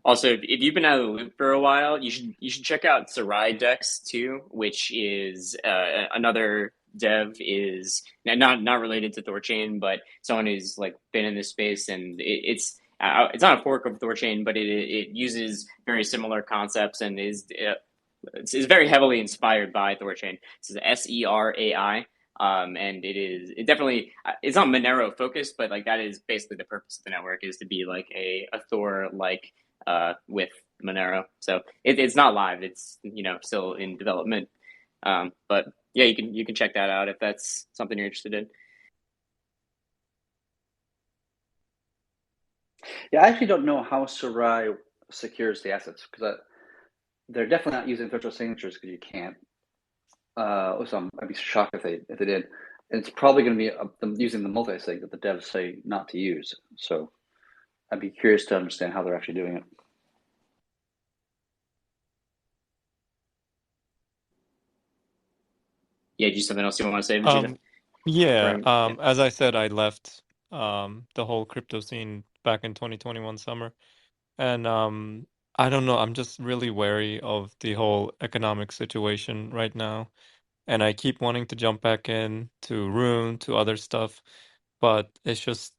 Also, if you've been out of the loop for a while, you should check out Sarai Dex too, which is another dev, is not related to THORChain, but someone who's like been in this space, and it's not a fork of THORChain, but it uses very similar concepts and is very heavily inspired by THORChain. This is SERAI. And it definitely, it's not Monero focused, but like that is basically the purpose of the network, is to be like a Thor like with Monero. So it's not live. It's still in development. But yeah, you can check that out if that's something you're interested in. Yeah, I actually don't know how Sarai secures the assets, because they're definitely not using virtual signatures, because you can't. So I'd be shocked if they did. And it's probably going to be them using the multi-sig that the devs say not to use. So I'd be curious to understand how they're actually doing it. Yeah, do you something else you want to say, Vegeta? Yeah, as I said, I left the whole crypto scene back in 2021 summer. And I don't know, I'm just really wary of the whole economic situation right now. And I keep wanting to jump back in to Rune, to other stuff, but it's just,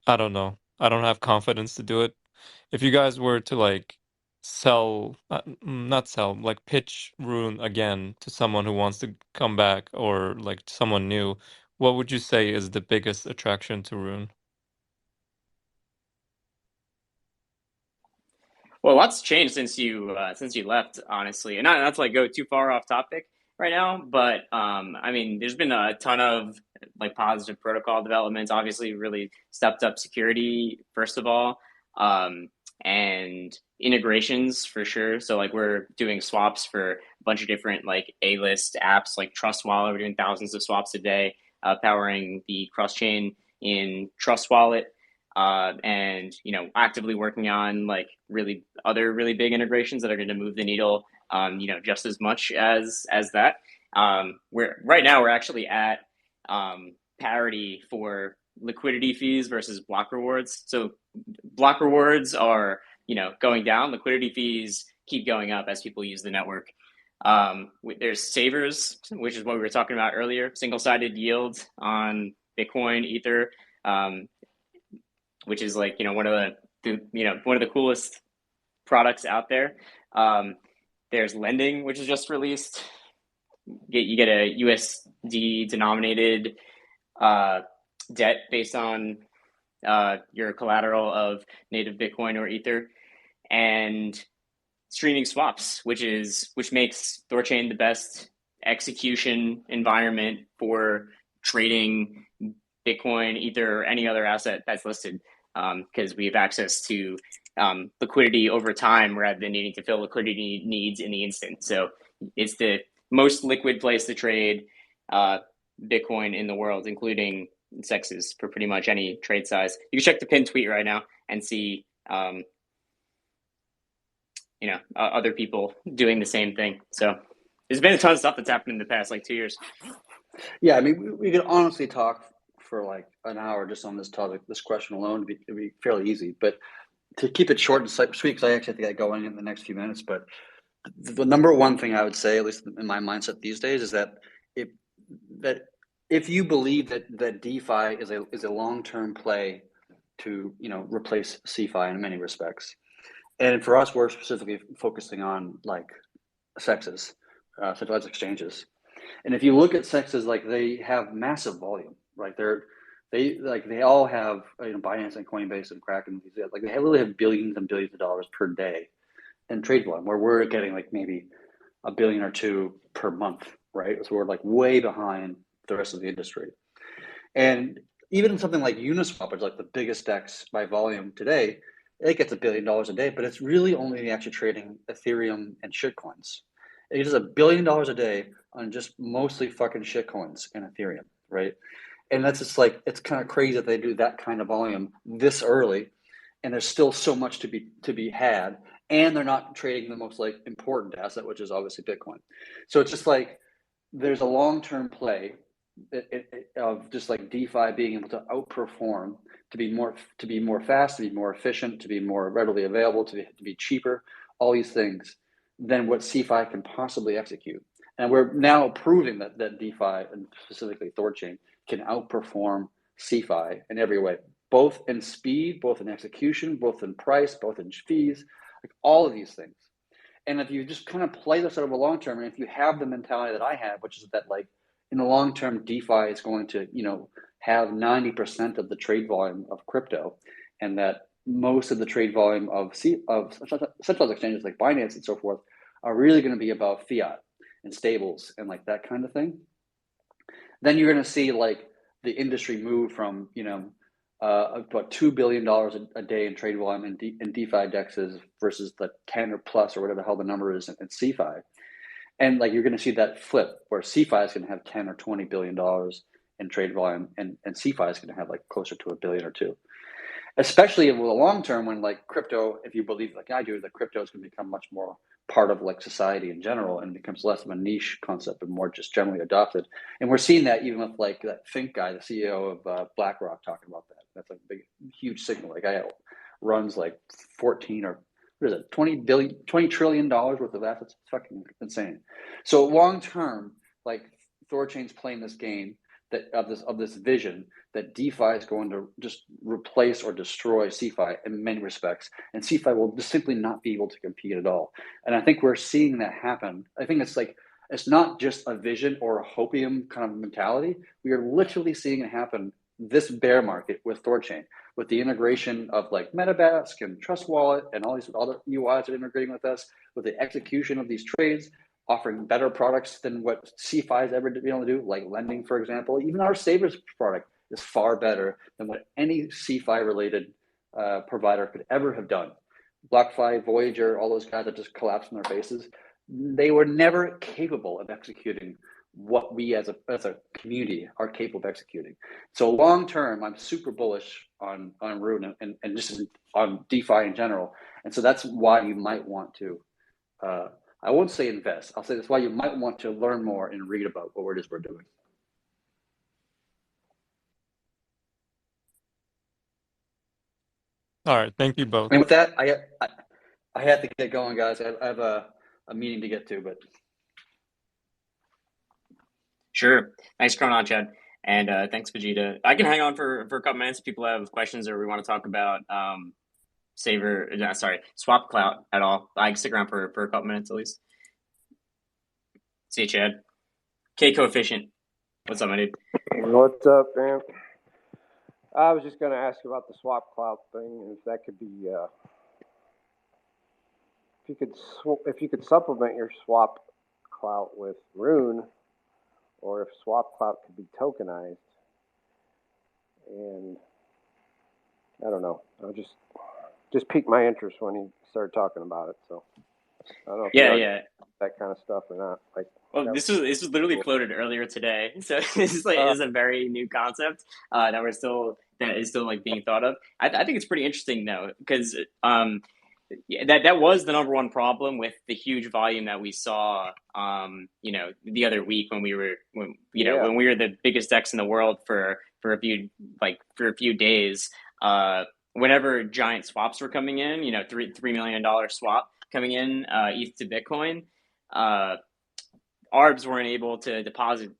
I don't know. I don't have confidence to do it. If you guys were to like sell, not sell, like pitch Rune again to someone who wants to come back, or like someone new, what would you say is the biggest attraction to Rune? Well, lots changed since you left, honestly, and not to like go too far off topic right now, but I mean, there's been a ton of like positive protocol developments. Obviously, really stepped up security first of all, and integrations for sure. So like we're doing swaps for a bunch of different like A-list apps, like Trust Wallet. We're doing thousands of swaps a day, powering the cross chain in Trust Wallet. And actively working on like really big integrations that are going to move the needle, just as much as that. We're actually at parity for liquidity fees versus block rewards. So block rewards are, going down. Liquidity fees keep going up as people use the network. There's savers, which is what we were talking about earlier, single-sided yield on Bitcoin, Ether, which is like, one of the coolest products out there. There's lending, which is just released. You get a USD denominated debt based on your collateral of native Bitcoin or Ether, and streaming swaps, which makes THORChain the best execution environment for trading Bitcoin, Ether, or any other asset that's listed, because we have access to liquidity over time rather than needing to fill liquidity needs in the instant. So it's the most liquid place to trade Bitcoin in the world, including sexes, for pretty much any trade size. You can check the pinned tweet right now and see other people doing the same thing. So there's been a ton of stuff that's happened in the past 2 years. Yeah, I mean, we could honestly talk for like an hour just on this topic, this question alone. It'd be fairly easy, but to keep it short and sweet, because I actually have to get going in the next few minutes. But the number one thing I would say, at least in my mindset these days, is that if you believe that DeFi is a long-term play to replace CeFi in many respects, and for us, we're specifically focusing on like sexes, centralized exchanges. And if you look at sexes, like they have massive volume, right? They all have Binance and Coinbase and Kraken. Like they really have billions and billions of dollars per day in trade volume, where we're getting like maybe $1 billion or $2 billion per month, right? So we're like way behind the rest of the industry. And even something like Uniswap, which is like the biggest DEX by volume today, it gets $1 billion a day, but it's really only actually trading Ethereum and shitcoins. It is $1 billion a day on just mostly fucking shitcoins and Ethereum, right? And that's just like, it's kind of crazy that they do that kind of volume this early, and there's still so much to be had, and they're not trading the most like important asset, which is obviously Bitcoin. So it's just like there's a long-term play of just like DeFi being able to outperform, to be more fast, to be more efficient, to be more readily available, to be cheaper, all these things than what CeFi can possibly execute. And we're now proving that DeFi, and specifically THORChain, can outperform CeFi in every way, both in speed, both in execution, both in price, both in fees, like all of these things. And if you just kind of play this out of a long term, and if you have the mentality that I have, which is that like in the long term, DeFi is going to, have 90% of the trade volume of crypto, and that most of the trade volume of centralized exchanges like Binance and so forth are really going to be about fiat and stables and like that kind of thing. Then you're going to see like the industry move from, about $2 billion a day in trade volume in DeFi dexes versus the 10 or plus or whatever the hell the number is in CeFi. And like you're going to see that flip where CeFi is going to have 10 or $20 billion in trade volume, and CeFi is going to have like closer to $1 billion or $2 billion. Especially in the long term, when like crypto, if you believe like I do, that crypto is going to become much more part of like society in general, and becomes less of a niche concept and more just generally adopted. And we're seeing that even with like that Fink guy, the CEO of BlackRock, talking about that. That's like a big, huge signal. Like guy runs like 14 or what is it, $20 trillion worth of assets. It's fucking insane. So long term, like THORChain's playing this game of this vision that DeFi is going to just replace or destroy CeFi in many respects, and CeFi will just simply not be able to compete at all. And I think we're seeing that happen. I think it's not just a vision or a hopium kind of mentality. We are literally seeing it happen this bear market with THORChain, with the integration of like MetaMask and Trust Wallet and all these other UIs that are integrating with us, with the execution of these trades, offering better products than what CeFi has ever been able to do, like lending, for example. Even our Savers product is far better than what any CeFi-related provider could ever have done. BlockFi, Voyager, all those guys that just collapsed on their faces, they were never capable of executing what we as a community are capable of executing. So long term, I'm super bullish on Rune and just on DeFi in general. And so that's why you might want to I won't say invest. I'll say that's why you might want to learn more and read about what it is we're doing. All right. Thank you both. And with that, I have to get going, guys. I have a meeting to get to, but Sure. Thanks for coming on, Chad. And thanks, Vegeta. I can hang on for a couple minutes if people have questions or we want to talk about swap clout at all. I can stick around for a couple minutes at least. See you, Chad. K coefficient. What's up, my dude? What's up, man? I was just going to ask about the swap clout thing, if that could be, if you could supplement your swap clout with Rune, or if swap clout could be tokenized. And I don't know. I just piqued my interest when he started talking about it. So I don't know if yeah, that kind of stuff or not. Like, well, this was literally floated earlier today, so this is a very new concept that is still like being thought of. I think it's pretty interesting though, because that was the number one problem with the huge volume that we saw the other week when we were when we were the biggest DEX in the world for a few days. Whenever giant swaps were coming in, $3 million swap coming in ETH to Bitcoin, ARBs weren't able to deposit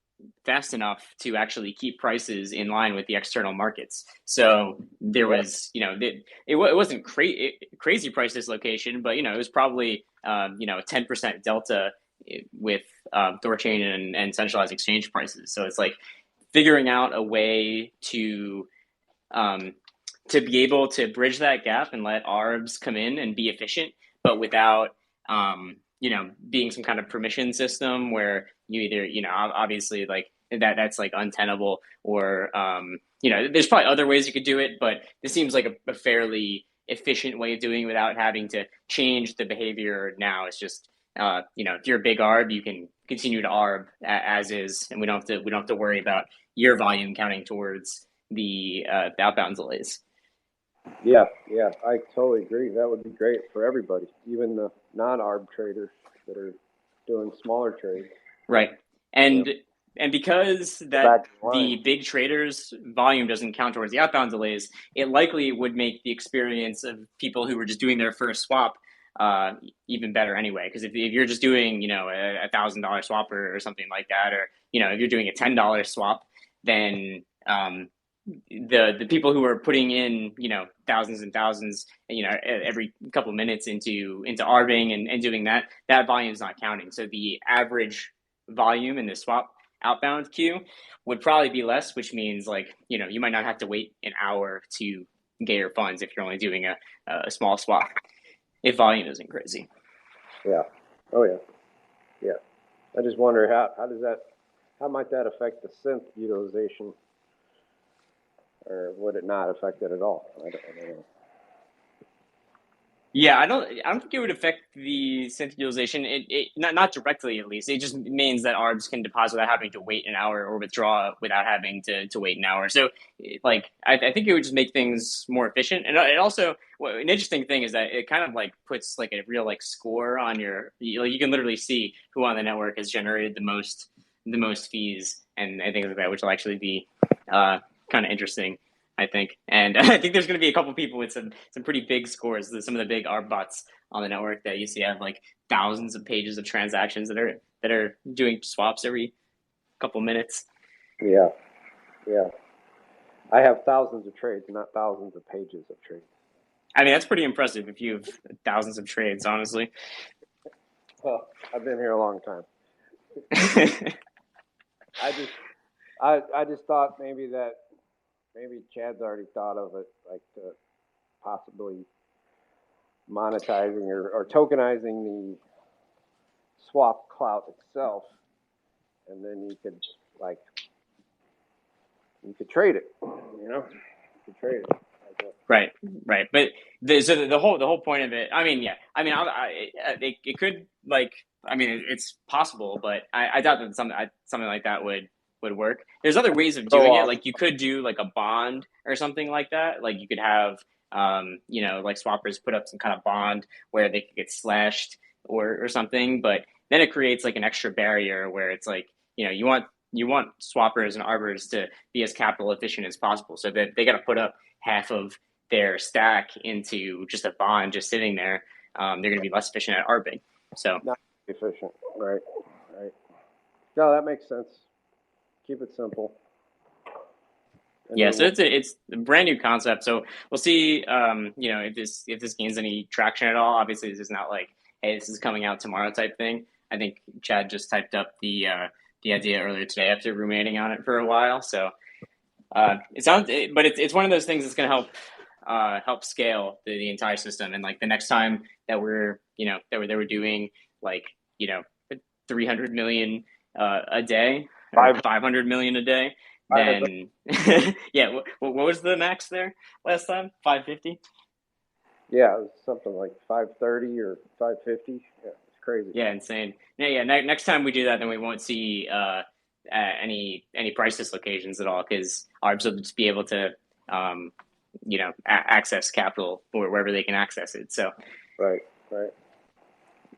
fast enough to actually keep prices in line with the external markets. So there was, it wasn't crazy price dislocation, but, it was probably, a 10% delta with THORChain and centralized exchange prices. So it's like figuring out a way to be able to bridge that gap and let ARBs come in and be efficient, but without, being some kind of permission system where you either, obviously like that's like untenable or, there's probably other ways you could do it, but this seems like a fairly efficient way of doing it without having to change the behavior now. It's just, if you're a big ARB, you can continue to ARB as is, and we don't have to worry about your volume counting towards the outbound delays. Yeah, I totally agree. That would be great for everybody, even the non-ARB traders that are doing smaller trades. Right. And because that the big traders' volume doesn't count towards the outbound delays, it likely would make the experience of people who were just doing their first swap even better anyway. Because if you're just doing, $1,000 swap or something like that, or, if you're doing a $10 swap, then the people who are putting in thousands and thousands every couple of minutes into arbing and doing that volume is not counting. So the average volume in the swap outbound queue would probably be less, which means you might not have to wait an hour to get your funds if you're only doing a small swap, if volume isn't crazy. Yeah. Oh yeah. I just wonder how might that affect the synth utilization? Or would it not affect it at all? I don't know. Yeah, I don't think it would affect the synth utilization. It not directly, at least. It just means that ARBs can deposit without having to wait an hour or withdraw without having to wait an hour. So, I think it would just make things more efficient. And it also, an interesting thing is that it kind of puts a real score on your. You can literally see who on the network has generated the most fees and things like that, which will actually be kind of interesting, I think. And I think there's going to be a couple people with some pretty big scores. There's some of the big ARB bots on the network that you see have thousands of pages of transactions that are doing swaps every couple minutes. Yeah. I have thousands of trades, not thousands of pages of trades. I mean, that's pretty impressive if you have thousands of trades, honestly. Well, I've been here a long time. I just thought maybe Chad's already thought of it, possibly monetizing or tokenizing the swap clout itself, and then you could trade it, You could trade it. Right. But the whole point of it, it could it's possible, but I doubt that something like that would work. There's other ways of doing it. You could do a bond or something like that. You could have, swappers put up some kind of bond where they could get slashed or something, but then it creates like an extra barrier where it's like, you want swappers and arbors to be as capital efficient as possible, so that they got to put up half of their stack into just a bond just sitting there. They're going to be less efficient at arbing. So Not efficient, right? No, that makes sense. Keep it simple. yeah, so it's a brand new concept. So we'll see, if this gains any traction at all. Obviously, this is not like, hey, this is coming out tomorrow type thing. I think Chad just typed up the idea earlier today after ruminating on it for a while. So it's one of those things that's going to help scale the entire system. And like the next time that we're doing like 300 million a day, or 500 million a day, then yeah. What was the max there last time? 550. Yeah, it was something like 530 or 550. Yeah, it's crazy. Yeah, insane. Yeah. Next time we do that, then we won't see any price dislocations at all, because ARBs will just be able to access capital wherever they can access it. So right.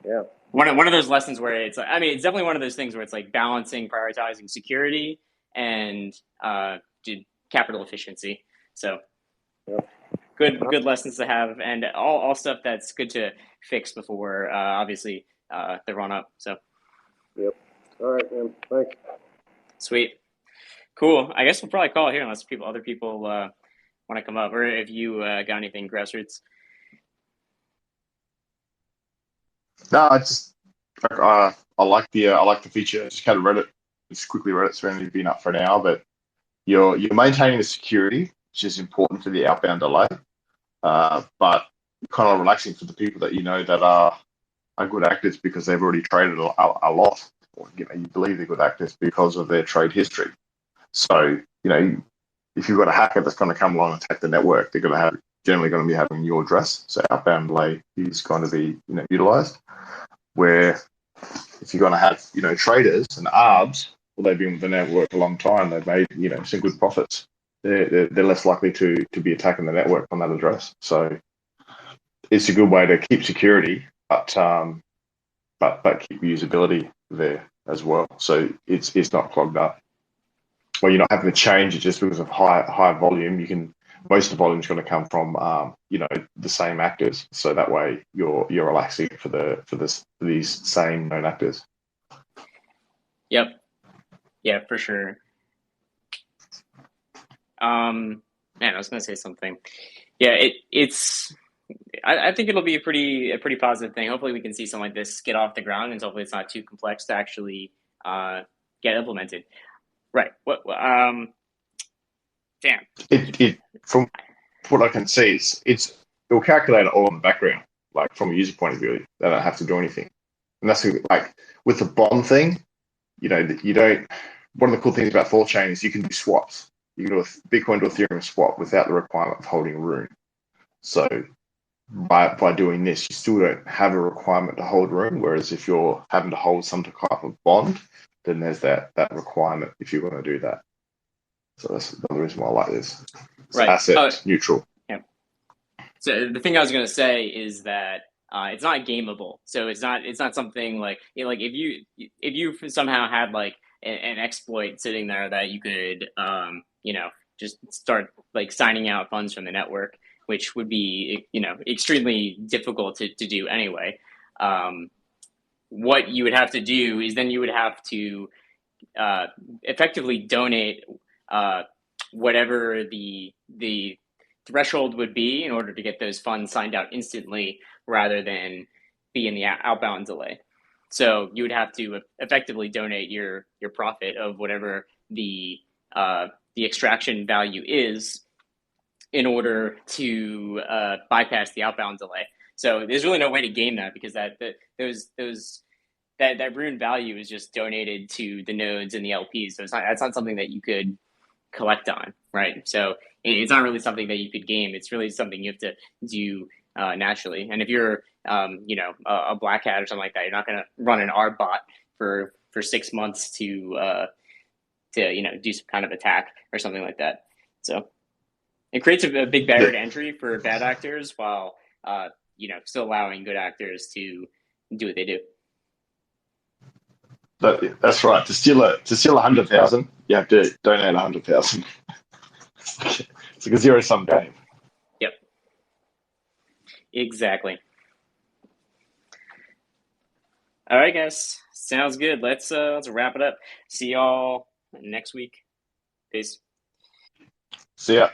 Yeah. One of those lessons where it's definitely one of those things where it's like balancing, prioritizing security and capital efficiency. So yep. Good lessons to have, and all stuff that's good to fix before obviously the run up. So yep. All right, man. Thanks. Sweet. Cool. I guess we'll probably call it here unless other people want to come up, or if you got anything grassroots. No, I like the feature. I just kind of read it. Just quickly read it. It's only been up for an hour, but you're maintaining the security, which is important for the outbound delay. But kind of relaxing for the people that that are good actors because they've already traded a lot, or you believe they're good actors because of their trade history. So if you've got a hacker that's going to come along and attack the network, they're generally going to be having your address. So outbound delay is going to be utilized. Where if you're going to have traders and ARBs, well, they've been with the network a long time. They've made some good profits. They're less likely to be attacking the network on that address. So it's a good way to keep security, but keep usability there as well. So it's not clogged up. Well, you're not having to change it just because of high volume. Most of the volume is going to come from the same actors. So that way you're relaxing for these same known actors. Yep. Yeah, for sure. Man, I was going to say something. Yeah, I think it'll be a pretty positive thing. Hopefully we can see something like this get off the ground, and hopefully it's not too complex to actually get implemented. Right. Damn. It from what I can see, it'll calculate it all in the background, like from a user point of view. They don't have to do anything, and that's like with the bond thing. You don't. One of the cool things about THORChain is you can do swaps. You can do a Bitcoin to Ethereum swap without the requirement of holding room. So by doing this, you still don't have a requirement to hold room. Whereas if you're having to hold some type of bond, then there's that requirement if you're going to do that. So that's the reason why I like this. It's right. Asset neutral. Yeah. So the thing I was going to say is that it's not gameable. So it's not something like if you somehow had like an exploit sitting there that you could just start like signing out funds from the network, which would be extremely difficult to do anyway. What you would have to do is then you would have to effectively donate whatever the threshold would be in order to get those funds signed out instantly, rather than be in the outbound delay. So you would have to effectively donate your profit of whatever the extraction value is in order to bypass the outbound delay. So there's really no way to game that, because that ruined value is just donated to the nodes and the LPs. So that's not something that you could collect on, right? So it's not really something that you could game. It's really something you have to do naturally. And if you're a black hat or something like that, you're not going to run an R bot for 6 months to do some kind of attack or something like that. So it creates a big barrier to entry for bad actors, while still allowing good actors to do what they do. That's right. To steal 100,000, you have to donate 100,000. It's like a zero sum game. Yep. Exactly. All right, guys. Sounds good. Let's wrap it up. See y'all next week. Peace. See ya.